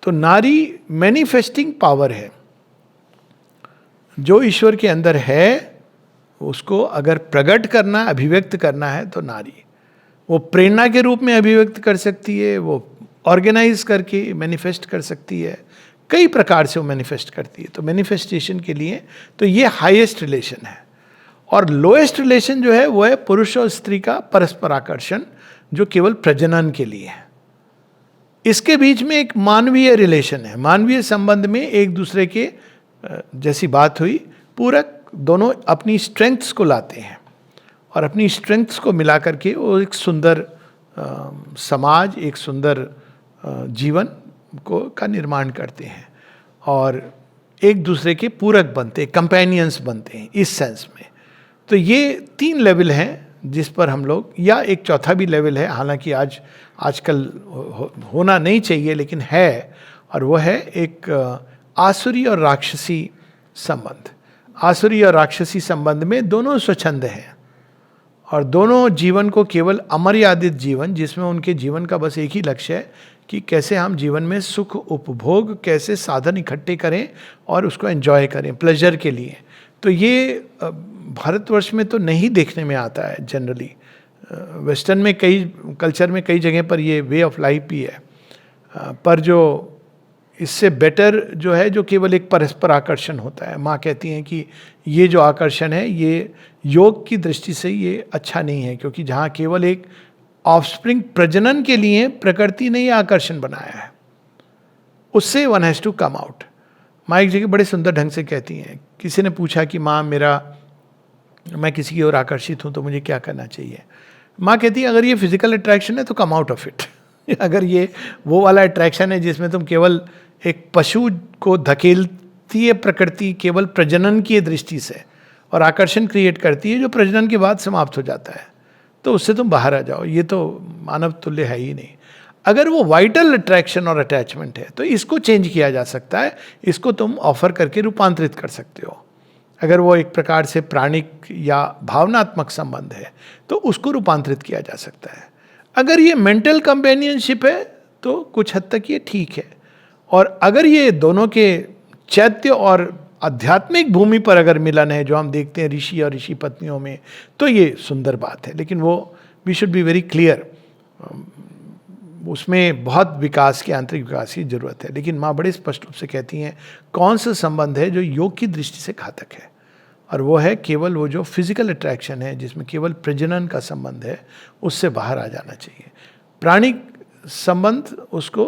Speaker 1: तो नारी मैनिफेस्टिंग पावर है, जो ईश्वर के अंदर है उसको अगर प्रकट करना, अभिव्यक्त करना है तो नारी वो प्रेरणा के रूप में अभिव्यक्त कर सकती है, वो ऑर्गेनाइज करके मैनिफेस्ट कर सकती है, कई प्रकार से वो मैनिफेस्ट करती है। तो मैनिफेस्टेशन के लिए तो ये हाईएस्ट रिलेशन है। और लोएस्ट रिलेशन जो है वो है पुरुष और स्त्री का परस्पर आकर्षण, जो केवल प्रजनन के लिए है। इसके बीच में एक मानवीय रिलेशन है। मानवीय संबंध में एक दूसरे के जैसी बात हुई, पूरक, दोनों अपनी स्ट्रेंथ्स को लाते हैं और अपनी स्ट्रेंथ्स को मिला करके वो एक सुंदर समाज, एक सुंदर जीवन का निर्माण करते हैं और एक दूसरे के पूरक बनते हैं, कंपेनियंस बनते हैं इस सेंस में। तो ये 3 लेवल हैं जिस पर हम लोग, या एक चौथा भी लेवल है, हालांकि आजकल होना नहीं चाहिए लेकिन है, और वो है एक आसुरी और राक्षसी संबंध। आसुरी और राक्षसी संबंध में दोनों स्वच्छंद हैं और दोनों जीवन को केवल अमर्यादित जीवन, जिसमें उनके जीवन का बस एक ही लक्ष्य है कि कैसे हम जीवन में सुख उपभोग, कैसे साधन इकट्ठे करें और उसको एंजॉय करें प्लेजर के लिए। तो ये भारतवर्ष में तो नहीं देखने में आता है जनरली। वेस्टर्न में कई कल्चर में कई जगह पर ये वे ऑफ लाइफ भी है, पर जो इससे बेटर जो है, जो केवल एक परस्पर आकर्षण होता है। माँ कहती हैं कि ये जो आकर्षण है ये योग की दृष्टि से ये अच्छा नहीं है, क्योंकि जहाँ केवल एक ऑफस्प्रिंग प्रजनन के लिए प्रकृति ने ये आकर्षण बनाया है, उससे one has to come out. माँ एक जगह बड़े सुंदर ढंग से कहती हैं, किसी ने पूछा कि माँ मैं किसी की ओर आकर्षित हूँ तो मुझे क्या करना चाहिए। माँ कहती है अगर ये फिजिकल अट्रैक्शन है तो कम आउट ऑफ इट। अगर ये वो वाला अट्रैक्शन है जिसमें तुम केवल एक पशु को धकेलती है प्रकृति केवल प्रजनन की दृष्टि से और आकर्षण क्रिएट करती है जो प्रजनन के बाद समाप्त हो जाता है, तो उससे तुम बाहर आ जाओ, ये तो मानव तुल्य है ही नहीं। अगर वो वाइटल अट्रैक्शन और अटैचमेंट है तो इसको चेंज किया जा सकता है, इसको तुम ऑफर करके रूपांतरित कर सकते हो। अगर वो एक प्रकार से प्राणिक या भावनात्मक संबंध है तो उसको रूपांतरित किया जा सकता है। अगर ये मेंटल कंपेनियनशिप है तो कुछ हद तक ये ठीक है, और अगर ये दोनों के चैत्य और आध्यात्मिक भूमि पर अगर मिलन है, जो हम देखते हैं ऋषि और ऋषि पत्नियों में, तो ये सुंदर बात है। लेकिन वो we should be very clear, उसमें बहुत विकास की, आंतरिक विकास की जरूरत है। लेकिन माँ बड़े स्पष्ट रूप से कहती हैं कौन सा संबंध है जो योग की दृष्टि से घातक है, और वो है केवल वो जो फिजिकल अट्रैक्शन है जिसमें केवल प्रजनन का संबंध है, उससे बाहर आ जाना चाहिए। प्राणिक संबंध उसको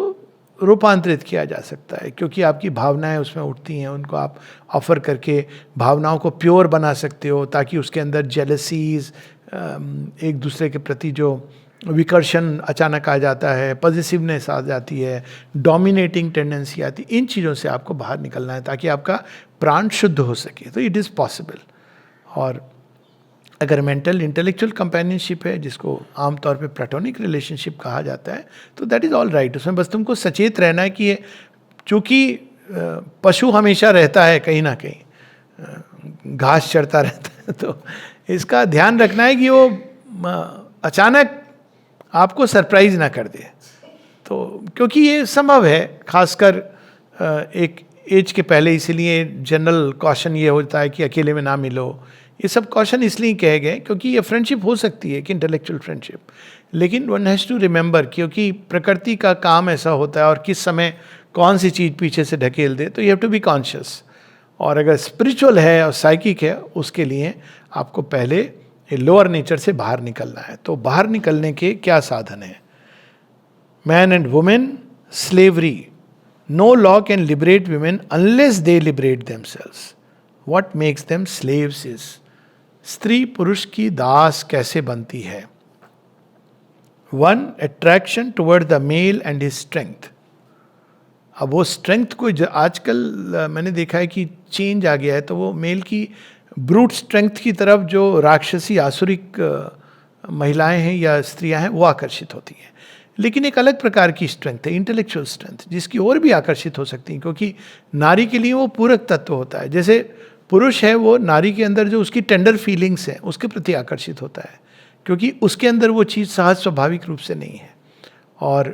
Speaker 1: रूपांतरित किया जा सकता है, क्योंकि आपकी भावनाएं उसमें उठती हैं, उनको आप ऑफर करके भावनाओं को प्योर बना सकते हो, ताकि उसके अंदर जेलसीज, एक दूसरे के प्रति जो विकर्षण अचानक आ जाता है, पॉजिटिवनेस आ जाती है, डोमिनेटिंग टेंडेंसी आती है, इन चीज़ों से आपको बाहर निकलना है ताकि आपका प्राण शुद्ध हो सके। तो इट इज़ पॉसिबल। और अगर मेंटल इंटेलेक्चुअल कंपेनियनशिप है, जिसको आमतौर पे प्लेटोनिक रिलेशनशिप कहा जाता है, तो दैट इज़ ऑल राइट। उसमें बस तुमको सचेत रहना है कि ये चूँकि पशु हमेशा रहता है कहीं ना कहीं, घास चरता रहता है, तो इसका ध्यान रखना है कि वो अचानक आपको सरप्राइज ना कर दे। तो क्योंकि ये संभव है, खासकर एक एज के पहले, इसीलिए जनरल कॉशन ये होता है कि अकेले में ना मिलो। ये सब कॉशन इसलिए कहे गए क्योंकि ये फ्रेंडशिप हो सकती है कि इंटेलेक्चुअल फ्रेंडशिप, लेकिन वन हैज़ टू रिमेंबर, क्योंकि प्रकृति का काम ऐसा होता है और किस समय कौन सी चीज़ पीछे से ढकेल दे, तो you have to be conscious. और अगर स्पिरिचुअल है और साइकिक है, उसके लिए आपको पहले लोअर नेचर से बाहर निकलना है। तो बाहर निकलने के क्या साधन है? Man and women slavery, no law can liberate women unless they liberate themselves. What makes them slaves is, स्त्री पुरुष की दास कैसे बनती है? 1. Attraction toward the male and his strength. अब वो स्ट्रेंथ को आजकल मैंने देखा है कि चेंज आ गया है, तो वो मेल की ब्रूट स्ट्रेंथ की तरफ जो राक्षसी आसुरिक महिलाएं हैं या स्त्रियां हैं वो आकर्षित होती हैं। लेकिन एक अलग प्रकार की स्ट्रेंथ है, इंटेलेक्चुअल स्ट्रेंथ, जिसकी ओर भी आकर्षित हो सकती हैं, क्योंकि नारी के लिए वो पूरक तत्व होता है। जैसे पुरुष है, वो नारी के अंदर जो उसकी टेंडर फीलिंग्स हैं उसके प्रति आकर्षित होता है, क्योंकि उसके अंदर वो चीज़ सहज स्वाभाविक रूप से नहीं है। और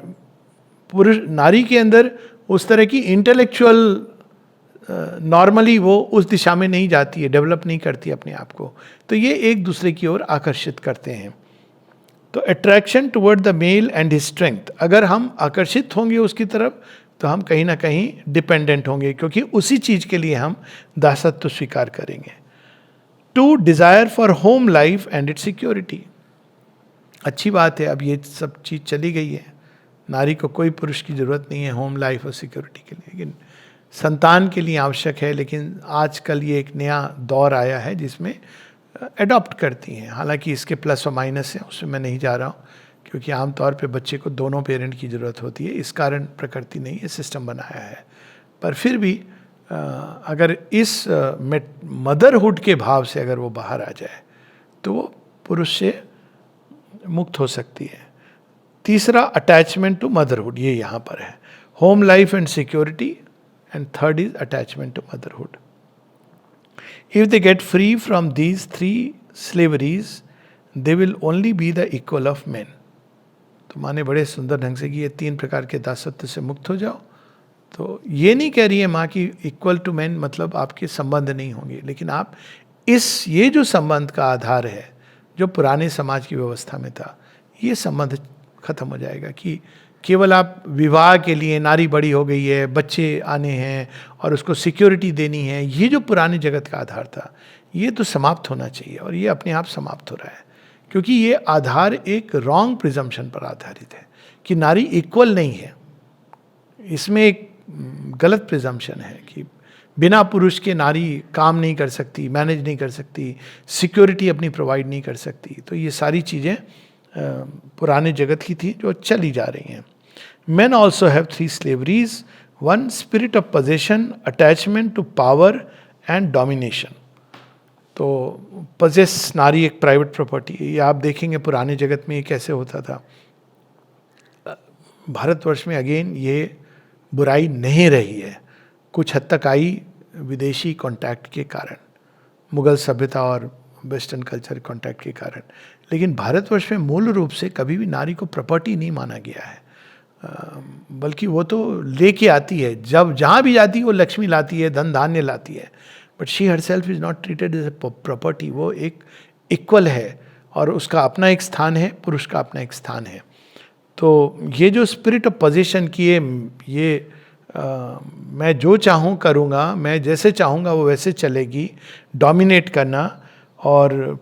Speaker 1: पुरुष नारी के अंदर उस तरह की इंटेलेक्चुअल नॉर्मली वो उस दिशा में नहीं जाती है, डेवलप नहीं करती अपने आप को, तो ये एक दूसरे की ओर आकर्षित करते हैं। तो attraction toward the male and his strength, अगर हम आकर्षित होंगे उसकी तरफ तो हम कहीं ना कहीं डिपेंडेंट होंगे, क्योंकि उसी चीज़ के लिए हम दासत्व स्वीकार करेंगे। 2. Desire for home life and it's security. अच्छी बात है, अब ये सब चीज़ चली गई है, नारी को कोई पुरुष की ज़रूरत नहीं है होम लाइफ और सिक्योरिटी के लिए, लेकिन संतान के लिए आवश्यक है। लेकिन आजकल ये एक नया दौर आया है जिसमें एडॉप्ट करती हैं। हालांकि इसके प्लस और माइनस हैं, उसमें मैं नहीं जा रहा हूँ, क्योंकि आमतौर पे बच्चे को दोनों पेरेंट की ज़रूरत होती है, इस कारण प्रकृति ने ये सिस्टम बनाया है। पर फिर भी अगर इस मदरहुड के भाव से अगर वो बाहर आ जाए तो वो पुरुष से मुक्त हो सकती है। तीसरा, अटैचमेंट टू मदरहुड, ये यहाँ पर है, home life and security, and third is attachment to motherhood. If they get free from these 3 slaveries they will only be the equal of man. तो माँ ने बड़े सुंदर ढंग से कि ये 3 प्रकार के दासत्व से मुक्त हो जाओ। तो ये नहीं कह रही है माँ कि इक्वल टू मैन मतलब आपके संबंध नहीं होंगे, लेकिन आप ये जो संबंध का आधार है जो पुराने समाज की व्यवस्था में था, ये संबंध खत्म हो जाएगा कि केवल आप विवाह के लिए, नारी बड़ी हो गई है, बच्चे आने हैं और उसको सिक्योरिटी देनी है, ये जो पुराने जगत का आधार था ये तो समाप्त होना चाहिए, और ये अपने आप समाप्त हो रहा है, क्योंकि ये आधार एक रॉन्ग प्रिजम्पशन पर आधारित है कि नारी इक्वल नहीं है। इसमें एक गलत प्रिजम्पशन है कि बिना पुरुष के नारी काम नहीं कर सकती, मैनेज नहीं कर सकती, सिक्योरिटी अपनी प्रोवाइड नहीं कर सकती। तो ये सारी चीज़ें पुराने जगत की थी जो चली जा रही हैं। Men also have 3 slaveries, 1 spirit of possession, attachment to power and domination. तो पजेस नारी एक प्राइवेट प्रॉपर्टी है। ये आप देखेंगे पुराने जगत में ये कैसे होता था। भारतवर्ष में अगेन ये बुराई नहीं रही है, कुछ हद तक आई विदेशी कॉन्टैक्ट के कारण, मुगल सभ्यता और वेस्टर्न कल्चर कॉन्टैक्ट के कारण, लेकिन भारतवर्ष में मूल रूप से कभी भी नारी को प्रॉपर्टी नहीं माना गया है, बल्कि वो तो लेके आती है, जब जहाँ भी जाती है वो लक्ष्मी लाती है, धन धान्य लाती है, but she herself is not treated as a property. वो एक इक्वल है और उसका अपना एक स्थान है, पुरुष का अपना एक स्थान है। तो ये जो स्पिरिट ऑफ पोजीशन की ये मैं जो चाहूँ करूँगा, मैं जैसे चाहूँगा वो वैसे चलेगी, डोमिनेट करना, और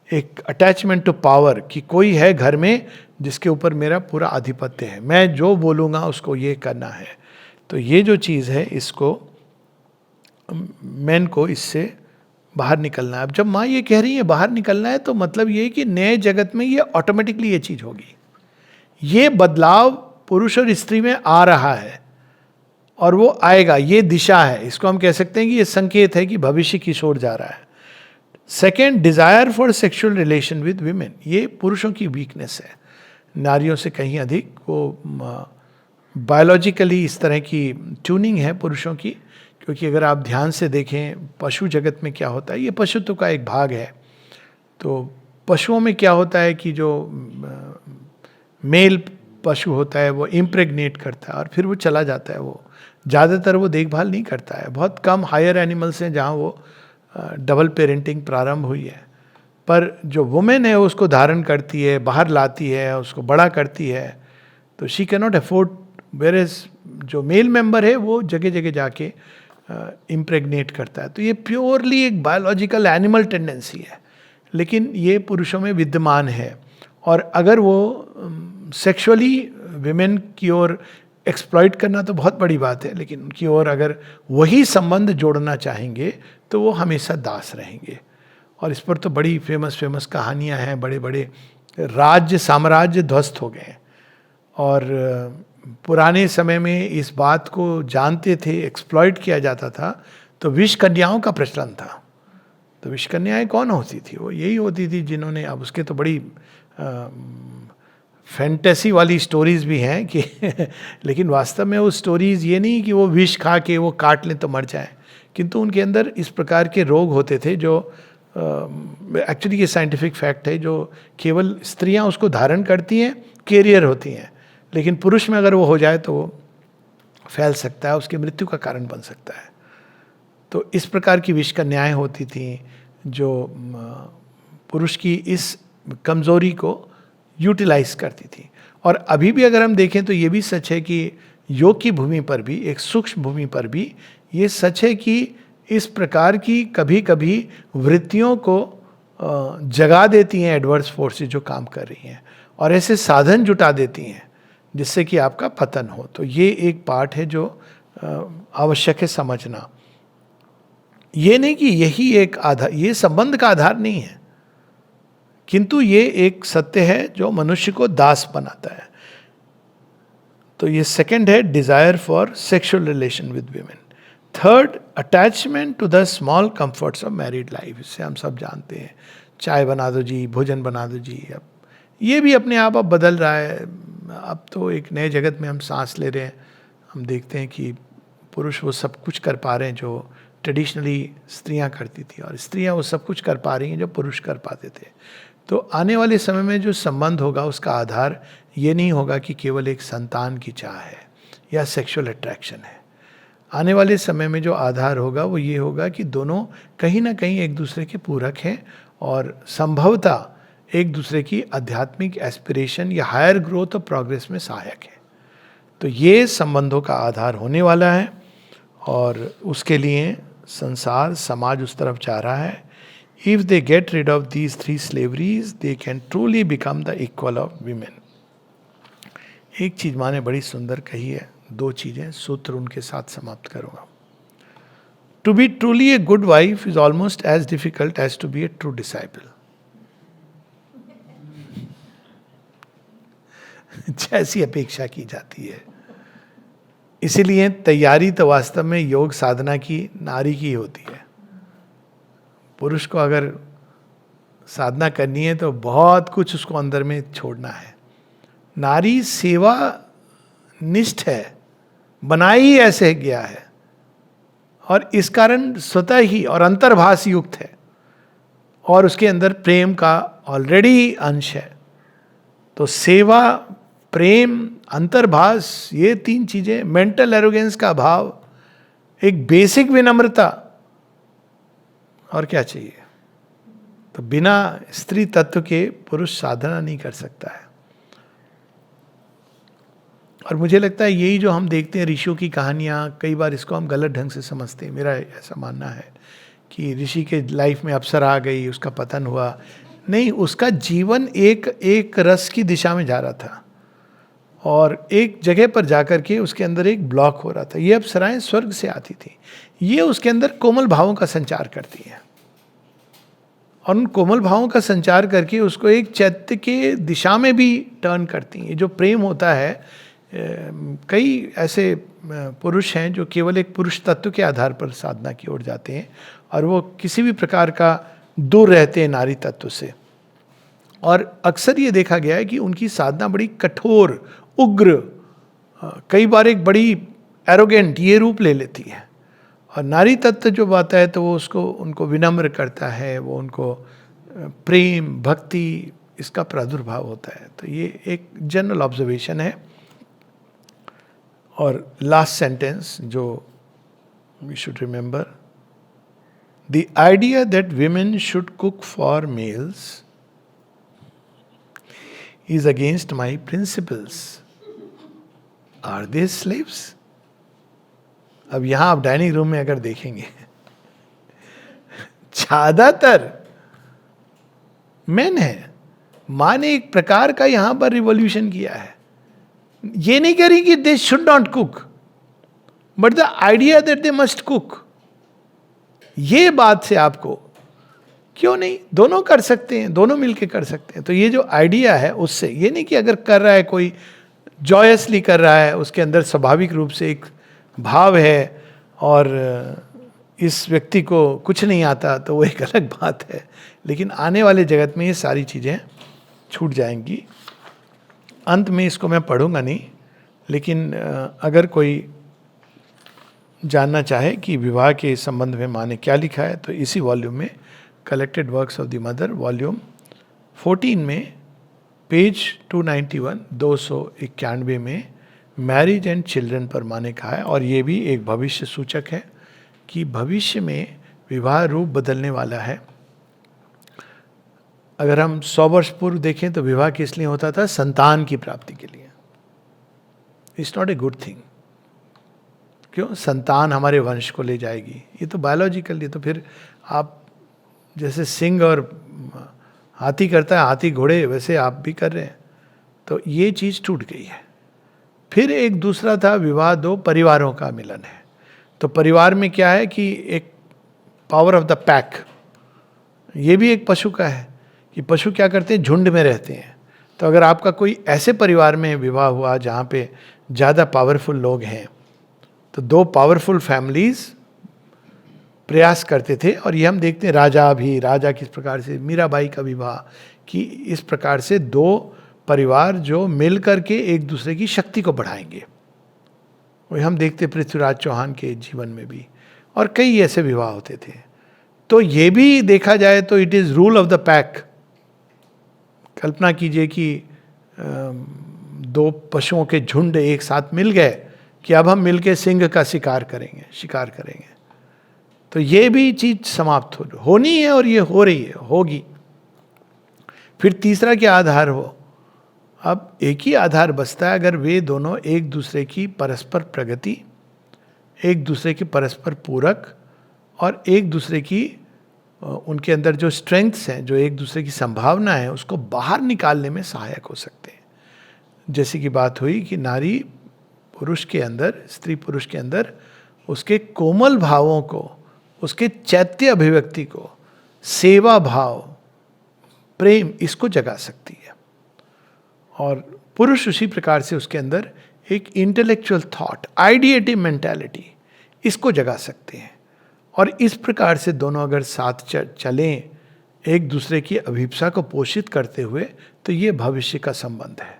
Speaker 1: एक अटैचमेंट टू पावर कि कोई है घर में जिसके ऊपर मेरा पूरा आधिपत्य है, मैं जो बोलूँगा उसको ये करना है। तो ये जो चीज़ है, इसको मैन को इससे बाहर निकलना है। अब जब माँ ये कह रही है बाहर निकलना है, तो मतलब ये कि नए जगत में ये ऑटोमेटिकली ये चीज़ होगी। ये बदलाव पुरुष और स्त्री में आ रहा है और वो आएगा, ये दिशा है। इसको हम कह सकते हैं कि ये संकेत है कि भविष्य की ओर जा रहा है। Second, Dzire for sexual relation with women, ये पुरुषों की वीकनेस है, नारियों से कहीं अधिक वो बायोलॉजिकली इस तरह की ट्यूनिंग है पुरुषों की। क्योंकि अगर आप ध्यान से देखें पशु जगत में क्या होता है, ये पशुत्व का एक भाग है। तो पशुओं में क्या होता है कि जो मेल पशु होता है वो इम्प्रेग्नेट करता है और फिर वो चला जाता है, वो ज़्यादातर वो देखभाल नहीं करता है। बहुत कम हायर एनिमल्स हैं जहाँ वो डबल पेरेंटिंग प्रारंभ हुई है, पर जो वुमेन है उसको धारण करती है, बाहर लाती है, उसको बड़ा करती है, तो she can not afford. Whereas जो मेल मेंबर है वो जगह जगह जाके इम्प्रेग्नेट करता है। तो ये प्योरली एक बायोलॉजिकल एनिमल टेंडेंसी है, लेकिन ये पुरुषों में विद्यमान है। और अगर वो सेक्सुअली विमेन की ओर एक्सप्लॉइट करना तो बहुत बड़ी बात है, लेकिन उनकी ओर अगर वही संबंध जोड़ना चाहेंगे तो वो हमेशा दास रहेंगे। और इस पर तो बड़ी फेमस कहानियाँ हैं, बड़े बड़े राज्य साम्राज्य ध्वस्त हो गए। और पुराने समय में इस बात को जानते थे, एक्सप्लॉइट किया जाता था, तो विष कन्याओं का प्रचलन था। तो विष कन्याएँ कौन होती थी? वो यही होती थी जिन्होंने, अब उसके तो बड़ी फैंटेसी वाली स्टोरीज भी हैं कि लेकिन वास्तव में वो स्टोरीज ये नहीं कि वो विष खा के वो काट लें तो मर जाएं, किंतु उनके अंदर इस प्रकार के रोग होते थे जो एक्चुअली ये साइंटिफिक फैक्ट है, जो केवल स्त्रियां उसको धारण करती हैं, कैरियर होती हैं, लेकिन पुरुष में अगर वो हो जाए तो वो फैल सकता है, उसकी मृत्यु का कारण बन सकता है। तो इस प्रकार की विष कन्याएं होती थी जो पुरुष की इस कमजोरी को यूटिलाइज करती थी। और अभी भी अगर हम देखें तो ये भी सच है कि योग की भूमि पर भी, एक सूक्ष्म भूमि पर भी ये सच है कि इस प्रकार की कभी कभी वृत्तियों को जगा देती हैं एडवर्स फोर्सेस जो काम कर रही हैं, और ऐसे साधन जुटा देती हैं जिससे कि आपका पतन हो। तो ये एक पार्ट है जो आवश्यक है समझना। ये नहीं कि यही एक आधार, ये संबंध का आधार नहीं है, किंतु ये एक सत्य है जो मनुष्य को दास बनाता है। तो ये सेकंड है desire for sexual relation with women. Third, attachment to the small comforts of married life. इससे हम सब जानते हैं, चाय बना दो जी, भोजन बना दो जी. अब ये भी अपने आप अब बदल रहा है. अब तो एक नए जगत में हम सांस ले रहे हैं. हम देखते हैं कि पुरुष वो सब कुछ कर पा रहे हैं जो ट्रेडिशनली स्त्रियां करती थी, और स्त्रियां वो सब कुछ कर पा रही हैं जो पुरुष कर पाते थे. तो आने वाले समय में जो संबंध होगा उसका आधार ये नहीं होगा कि केवल एक संतान की चाह है या सेक्सुअल अट्रैक्शन है. आने वाले समय में जो आधार होगा वो ये होगा कि दोनों कहीं ना कहीं एक दूसरे के पूरक हैं और संभवतः एक दूसरे की आध्यात्मिक एस्पिरेशन या हायर ग्रोथ और प्रोग्रेस में सहायक है. तो ये संबंधों का आधार होने वाला है, और उसके लिए संसार समाज उस तरफ जा रहा है. If they get rid of these 3 slaveries they can truly become the equal of women. एक चीज माँ ने बड़ी सुंदर कही है, 2 चीजें, सूत्र उनके साथ समाप्त करूंगा. To be truly a good wife is almost as difficult as to be a true disciple. जैसी अपेक्षा की जाती है. इसीलिए तैयारी तो वास्तव में योग साधना की नारी की होती है. पुरुष को अगर साधना करनी है तो बहुत कुछ उसको अंदर में छोड़ना है. नारी सेवा निष्ठ है, बनाई ही ऐसे गया है, और इस कारण स्वतः ही और अंतर्भास युक्त है, और उसके अंदर प्रेम का ऑलरेडी अंश है. तो सेवा, प्रेम, अंतर्भास, ये 3 चीजें, मेंटल एरोगेंस का अभाव, एक बेसिक विनम्रता, और क्या चाहिए. तो बिना स्त्री तत्व के पुरुष साधना नहीं कर सकता है. और मुझे लगता है यही जो हम देखते हैं ऋषियों की कहानियाँ, कई बार इसको हम गलत ढंग से समझते हैं. मेरा ऐसा मानना है कि ऋषि के लाइफ में अप्सरा आ गई, उसका पतन हुआ. नहीं, उसका जीवन एक रस की दिशा में जा रहा था, और एक जगह पर जाकर के उसके अंदर एक ब्लॉक हो रहा था. ये अप्सराएं स्वर्ग से आती थी, ये उसके अंदर कोमल भावों का संचार करती हैं, और उन कोमल भावों का संचार करके उसको एक चैत्य के दिशा में भी टर्न करती हैं. जो प्रेम होता है, कई ऐसे पुरुष हैं जो केवल एक पुरुष तत्व के आधार पर साधना की ओर जाते हैं, और वो किसी भी प्रकार का दूर रहते हैं नारी तत्व से. और अक्सर ये देखा गया है कि उनकी साधना बड़ी कठोर, उग्र, कई बार एक बड़ी एरोगेंट ये रूप ले लेती है. और नारी तत्व जो आता है तो वो उनको विनम्र करता है, वो उनको प्रेम, भक्ति, इसका प्रादुर्भाव होता है. तो ये एक जनरल ऑब्जर्वेशन है. और लास्ट सेंटेंस जो we should remember, the idea that women should cook for males is against my principles. Are they slaves? अब यहां आप डाइनिंग रूम में अगर देखेंगे ज्यादातर मेन है. मां ने एक प्रकार का यहां पर रिवॉल्यूशन किया है. ये नहीं कह रही कि they should not cook, but the idea that they must cook. ये बात से आपको क्यों नहीं, दोनों कर सकते हैं, दोनों मिलके कर सकते हैं. तो ये जो आइडिया है उससे, ये नहीं कि अगर कर रहा है कोई जॉयसली कर रहा है, उसके अंदर स्वाभाविक रूप से एक भाव है और इस व्यक्ति को कुछ नहीं आता, तो वो एक अलग बात है. लेकिन आने वाले जगत में ये सारी चीज़ें छूट जाएंगी. अंत में इसको मैं पढ़ूंगा नहीं, लेकिन अगर कोई जानना चाहे कि विवाह के संबंध में माँ ने क्या लिखा है, तो इसी वॉल्यूम में collected works of the mother volume 14 में पेज 291 291 में मैरिज एंड चिल्ड्रन पर माँ ने कहा है. और ये भी एक भविष्य सूचक है कि भविष्य में विवाह रूप बदलने वाला है. अगर हम 100 वर्ष पूर्व देखें तो विवाह किस लिए होता था? संतान की प्राप्ति के लिए. It's not a good thing. क्यों? संतान हमारे वंश को ले जाएगी. ये तो बायोलॉजिकल. ये तो फिर आप जैसे सिंह और हाथी करता है, हाथी घोड़े, वैसे आप भी कर रहे हैं. तो ये चीज़ टूट गई है. फिर एक दूसरा था विवाह 2 परिवारों का मिलन है. तो परिवार में क्या है कि एक पावर ऑफ द पैक, ये भी एक पशु का है कि पशु क्या करते हैं? झुंड में रहते हैं. तो अगर आपका कोई ऐसे परिवार में विवाह हुआ जहाँ पे ज़्यादा पावरफुल लोग हैं, तो 2 पावरफुल फैमिलीज प्रयास करते थे। और ये हम देखते हैं राजा किस प्रकार से, मीराबाई का विवाह, कि इस प्रकार से दो परिवार जो मिल करके एक दूसरे की शक्ति को बढ़ाएंगे। वही हम देखते पृथ्वीराज चौहान के जीवन में भी, और कई ऐसे विवाह होते थे। तो ये भी देखा जाए तो it is rule of the pack. कल्पना कीजिए कि दो पशुओं के झुंड एक साथ मिल गए कि अब हम मिलके सिंह का शिकार करेंगे। तो ये भी चीज समाप्त होनी है, और ये हो रही है, होगी। फिर तीसरा क्या आधार हो? अब एक ही आधार बचता है, अगर वे दोनों एक दूसरे की परस्पर प्रगति, एक दूसरे के परस्पर पूरक, और एक दूसरे की उनके अंदर जो स्ट्रेंथ्स हैं, जो एक दूसरे की संभावना है, उसको बाहर निकालने में सहायक हो सकते हैं। जैसे कि बात हुई कि नारी पुरुष के अंदर, स्त्री पुरुष के अंदर उसके कोमल भावों को, उसके चैत्य अभिव्यक्ति को, सेवा भाव, प्रेम, इसको जगा सकती है। और पुरुष उसी प्रकार से उसके अंदर एक इंटेलेक्चुअल थॉट, आइडिएटिव मेंटालिटी, इसको जगा सकते हैं। और इस प्रकार से दोनों अगर साथ चलें, एक दूसरे की अभिप्सा को पोषित करते हुए, तो ये भविष्य का संबंध है।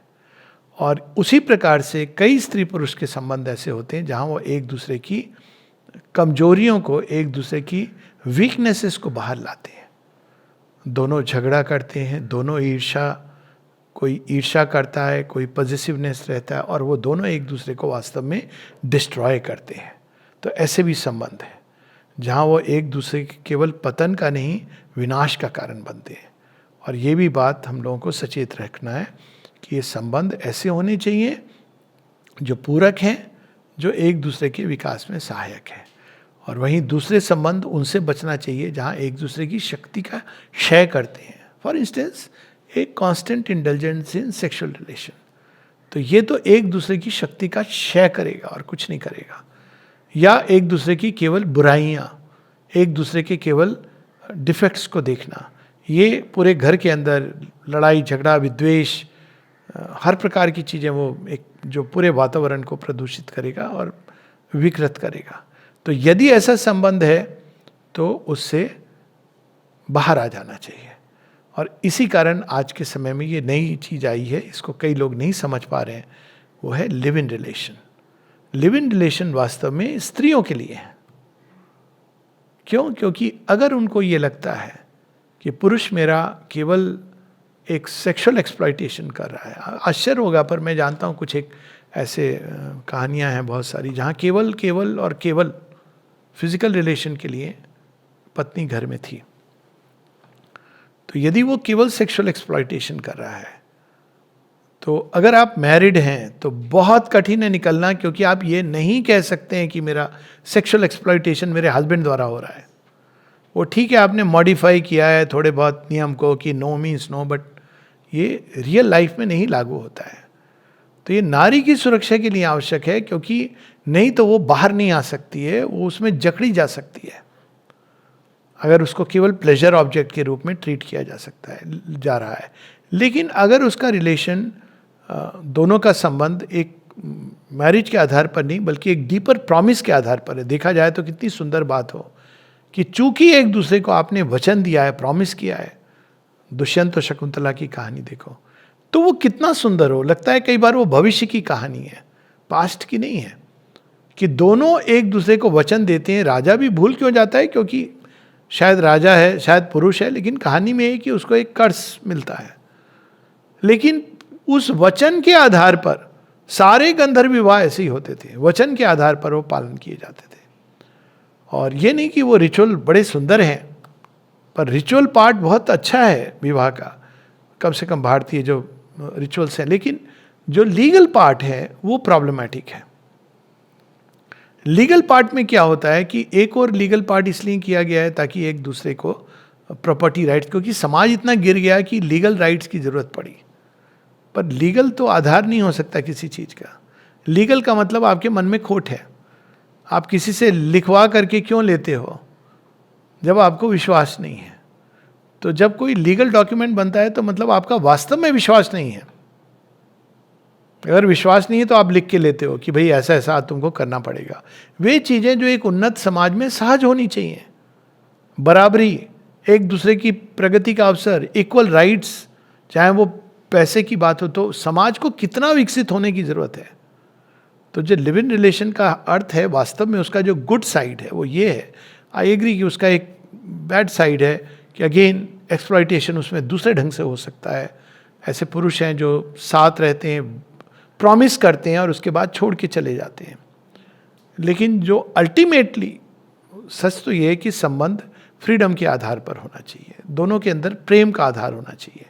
Speaker 1: और उसी प्रकार से कई स्त्री पुरुष के संबंध ऐसे होते हैं जहाँ वो एक दूसरे की कमजोरियों को, एक दूसरे की वीकनेसेस को बाहर लाते हैं। दोनों झगड़ा करते हैं, दोनों कोई ईर्ष्या करता है, कोई पॉजिटिवनेस रहता है, और वो दोनों एक दूसरे को वास्तव में डिस्ट्रॉय करते हैं। तो ऐसे भी संबंध है जहाँ वो एक दूसरे के केवल पतन का नहीं, विनाश का कारण बनते हैं। और ये भी बात हम लोगों को सचेत रखना है कि ये संबंध ऐसे होने चाहिए जो पूरक हैं, जो एक दूसरे के विकास में सहायक है। और वहीं दूसरे संबंध उनसे बचना चाहिए जहाँ एक दूसरे की शक्ति का क्षय करते हैं। फॉर इंस्टेंस, एक constant indulgence in sexual relation, तो ये तो एक दूसरे की शक्ति का क्षय करेगा और कुछ नहीं करेगा। या एक दूसरे की केवल बुराइयाँ, एक दूसरे के केवल डिफेक्ट्स को देखना, ये पूरे घर के अंदर लड़ाई झगड़ा विद्वेष, हर प्रकार की चीज़ें, वो एक जो पूरे वातावरण को प्रदूषित करेगा और विकृत करेगा। तो यदि ऐसा संबंध है तो उससे बाहर आ जाना चाहिए। और इसी कारण आज के समय में ये नई चीज़ आई है, इसको कई लोग नहीं समझ पा रहे हैं, वो है live in relation. Live in relation वास्तव में स्त्रियों के लिए है। क्यों? क्योंकि अगर उनको ये लगता है कि पुरुष मेरा केवल एक सेक्सुअल एक्सप्लॉयटेशन कर रहा है, आश्चर्य होगा पर मैं जानता हूँ कुछ एक ऐसे कहानियाँ हैं बहुत सारी जहाँ केवल फिजिकल रिलेशन के लिए पत्नी घर में थी। तो यदि वो केवल सेक्सुअल एक्सप्लॉयटेशन कर रहा है, तो अगर आप मैरिड हैं तो बहुत कठिन है निकलना, क्योंकि आप ये नहीं कह सकते हैं कि मेरा सेक्सुअल एक्सप्लॉयटेशन मेरे हस्बैंड द्वारा हो रहा है। वो ठीक है, आपने मॉडिफाई किया है थोड़े बहुत नियम को कि नो मीन्स नो, बट ये रियल लाइफ में नहीं लागू होता है। तो ये नारी की सुरक्षा के लिए आवश्यक है, क्योंकि नहीं तो वो बाहर नहीं आ सकती है, वो उसमें जकड़ी जा सकती है अगर उसको केवल प्लेजर ऑब्जेक्ट के रूप में ट्रीट किया जा रहा है। लेकिन अगर उसका रिलेशन, दोनों का संबंध एक मैरिज के आधार पर नहीं बल्कि एक डीपर प्रॉमिस के आधार पर है, देखा जाए तो कितनी सुंदर बात हो कि चूंकि एक दूसरे को आपने वचन दिया है, प्रॉमिस किया है। दुष्यंत और शकुंतला की कहानी देखो तो वो कितना सुंदर हो, लगता है कई बार वो भविष्य की कहानी है, पास्ट की नहीं है, कि दोनों एक दूसरे को वचन देते हैं। राजा भी भूल क्यों जाता है? क्योंकि शायद राजा है, शायद पुरुष है, लेकिन कहानी में है कि उसको एक कर्ज मिलता है। लेकिन उस वचन के आधार पर सारे गंधर्व विवाह ऐसे ही होते थे, वचन के आधार पर वो पालन किए जाते थे। और ये नहीं कि वो रिचुअल बड़े सुंदर हैं, पर रिचुअल पार्ट बहुत अच्छा है विवाह का, कम से कम भारतीय जो रिचुअल्स हैं। लेकिन जो लीगल पार्ट है वो प्रॉब्लमैटिक है। लीगल पार्ट में क्या होता है कि एक और लीगल पार्ट इसलिए किया गया है ताकि एक दूसरे को प्रॉपर्टी राइट्स, क्योंकि समाज इतना गिर गया कि लीगल राइट्स की जरूरत पड़ी। पर लीगल तो आधार नहीं हो सकता किसी चीज का। लीगल का मतलब आपके मन में खोट है, आप किसी से लिखवा करके क्यों लेते हो जब आपको विश्वास नहीं है। तो जब कोई लीगल डॉक्यूमेंट बनता है तो मतलब आपका वास्तव में विश्वास नहीं है। अगर विश्वास नहीं है तो आप लिख के लेते हो कि भाई ऐसा ऐसा तुमको करना पड़ेगा। वे चीज़ें जो एक उन्नत समाज में सहज होनी चाहिए, बराबरी, एक दूसरे की प्रगति का अवसर, इक्वल राइट्स, चाहे वो पैसे की बात हो, तो समाज को कितना विकसित होने की जरूरत है। तो जो लिव इन रिलेशन का अर्थ है वास्तव में, उसका जो गुड साइड है वो ये है। आई एग्री कि उसका एक बैड साइड है कि अगेन एक्सप्लॉइटेशन उसमें दूसरे ढंग से हो सकता है। ऐसे पुरुष हैं जो साथ रहते हैं, प्रॉमिस करते हैं और उसके बाद छोड़ के चले जाते हैं। लेकिन जो अल्टीमेटली सच तो ये है कि संबंध फ्रीडम के आधार पर होना चाहिए, दोनों के अंदर प्रेम का आधार होना चाहिए।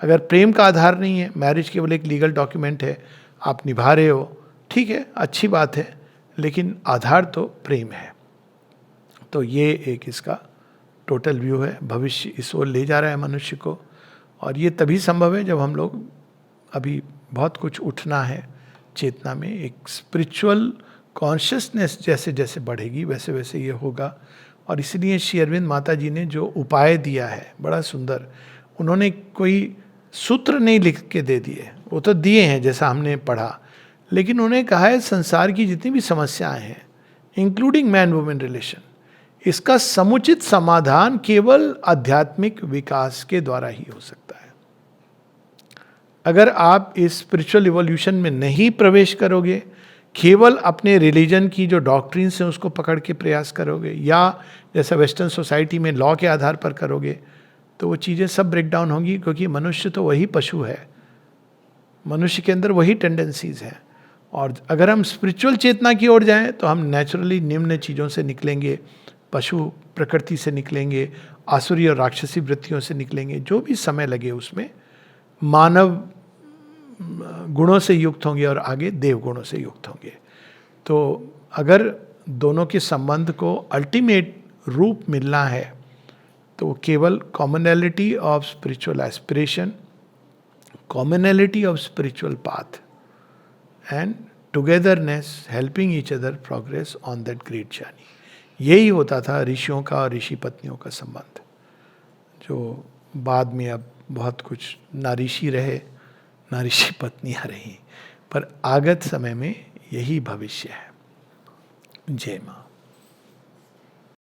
Speaker 1: अगर प्रेम का आधार नहीं है, मैरिज केवल एक लीगल डॉक्यूमेंट है, आप निभा रहे हो, ठीक है, अच्छी बात है, लेकिन आधार तो प्रेम है। तो ये एक इसका टोटल व्यू है। भविष्य इस ओर ले जा रहा है मनुष्य को, और ये तभी संभव है जब हम लोग, अभी बहुत कुछ उठना है चेतना में, एक स्पिरिचुअल कॉन्शियसनेस जैसे जैसे बढ़ेगी वैसे वैसे ये होगा। और इसलिए श्री अरविंद माता जी ने जो उपाय दिया है बड़ा सुंदर, उन्होंने कोई सूत्र नहीं लिख के दे दिए, वो तो दिए हैं जैसा हमने पढ़ा, लेकिन उन्होंने कहा है संसार की जितनी भी समस्याएं हैं, इंक्लूडिंग मैन वुमेन रिलेशन, इसका समुचित समाधान केवल आध्यात्मिक विकास के द्वारा ही हो सकता है। अगर आप इस स्पिरिचुअल इवोल्यूशन में नहीं प्रवेश करोगे, केवल अपने रिलीजन की जो डॉक्ट्रिन्स हैं उसको पकड़ के प्रयास करोगे, या जैसा वेस्टर्न सोसाइटी में लॉ के आधार पर करोगे, तो वो चीज़ें सब ब्रेक डाउन होंगी। क्योंकि मनुष्य तो वही पशु है, मनुष्य के अंदर वही टेंडेंसीज हैं। और अगर हम स्पिरिचुअल चेतना की ओर जाएं तो हम नेचुरली निम्न चीज़ों से निकलेंगे, पशु प्रकृति से निकलेंगे, आसुरी और राक्षसी वृत्तियों से निकलेंगे, जो भी समय लगे उसमें मानव गुणों से युक्त होंगे और आगे देव गुणों से युक्त होंगे। तो अगर दोनों के संबंध को अल्टीमेट रूप मिलना है तो केवल commonality of spiritual aspiration, commonality of spiritual path and togetherness, helping each other progress on that great journey, यही होता था ऋषियों का और ऋषि पत्नियों का संबंध, जो बाद में अब बहुत कुछ ना ऋषि रहे ना ऋषि पत्नियां रही, पर आगत समय में यही भविष्य है। जय मां।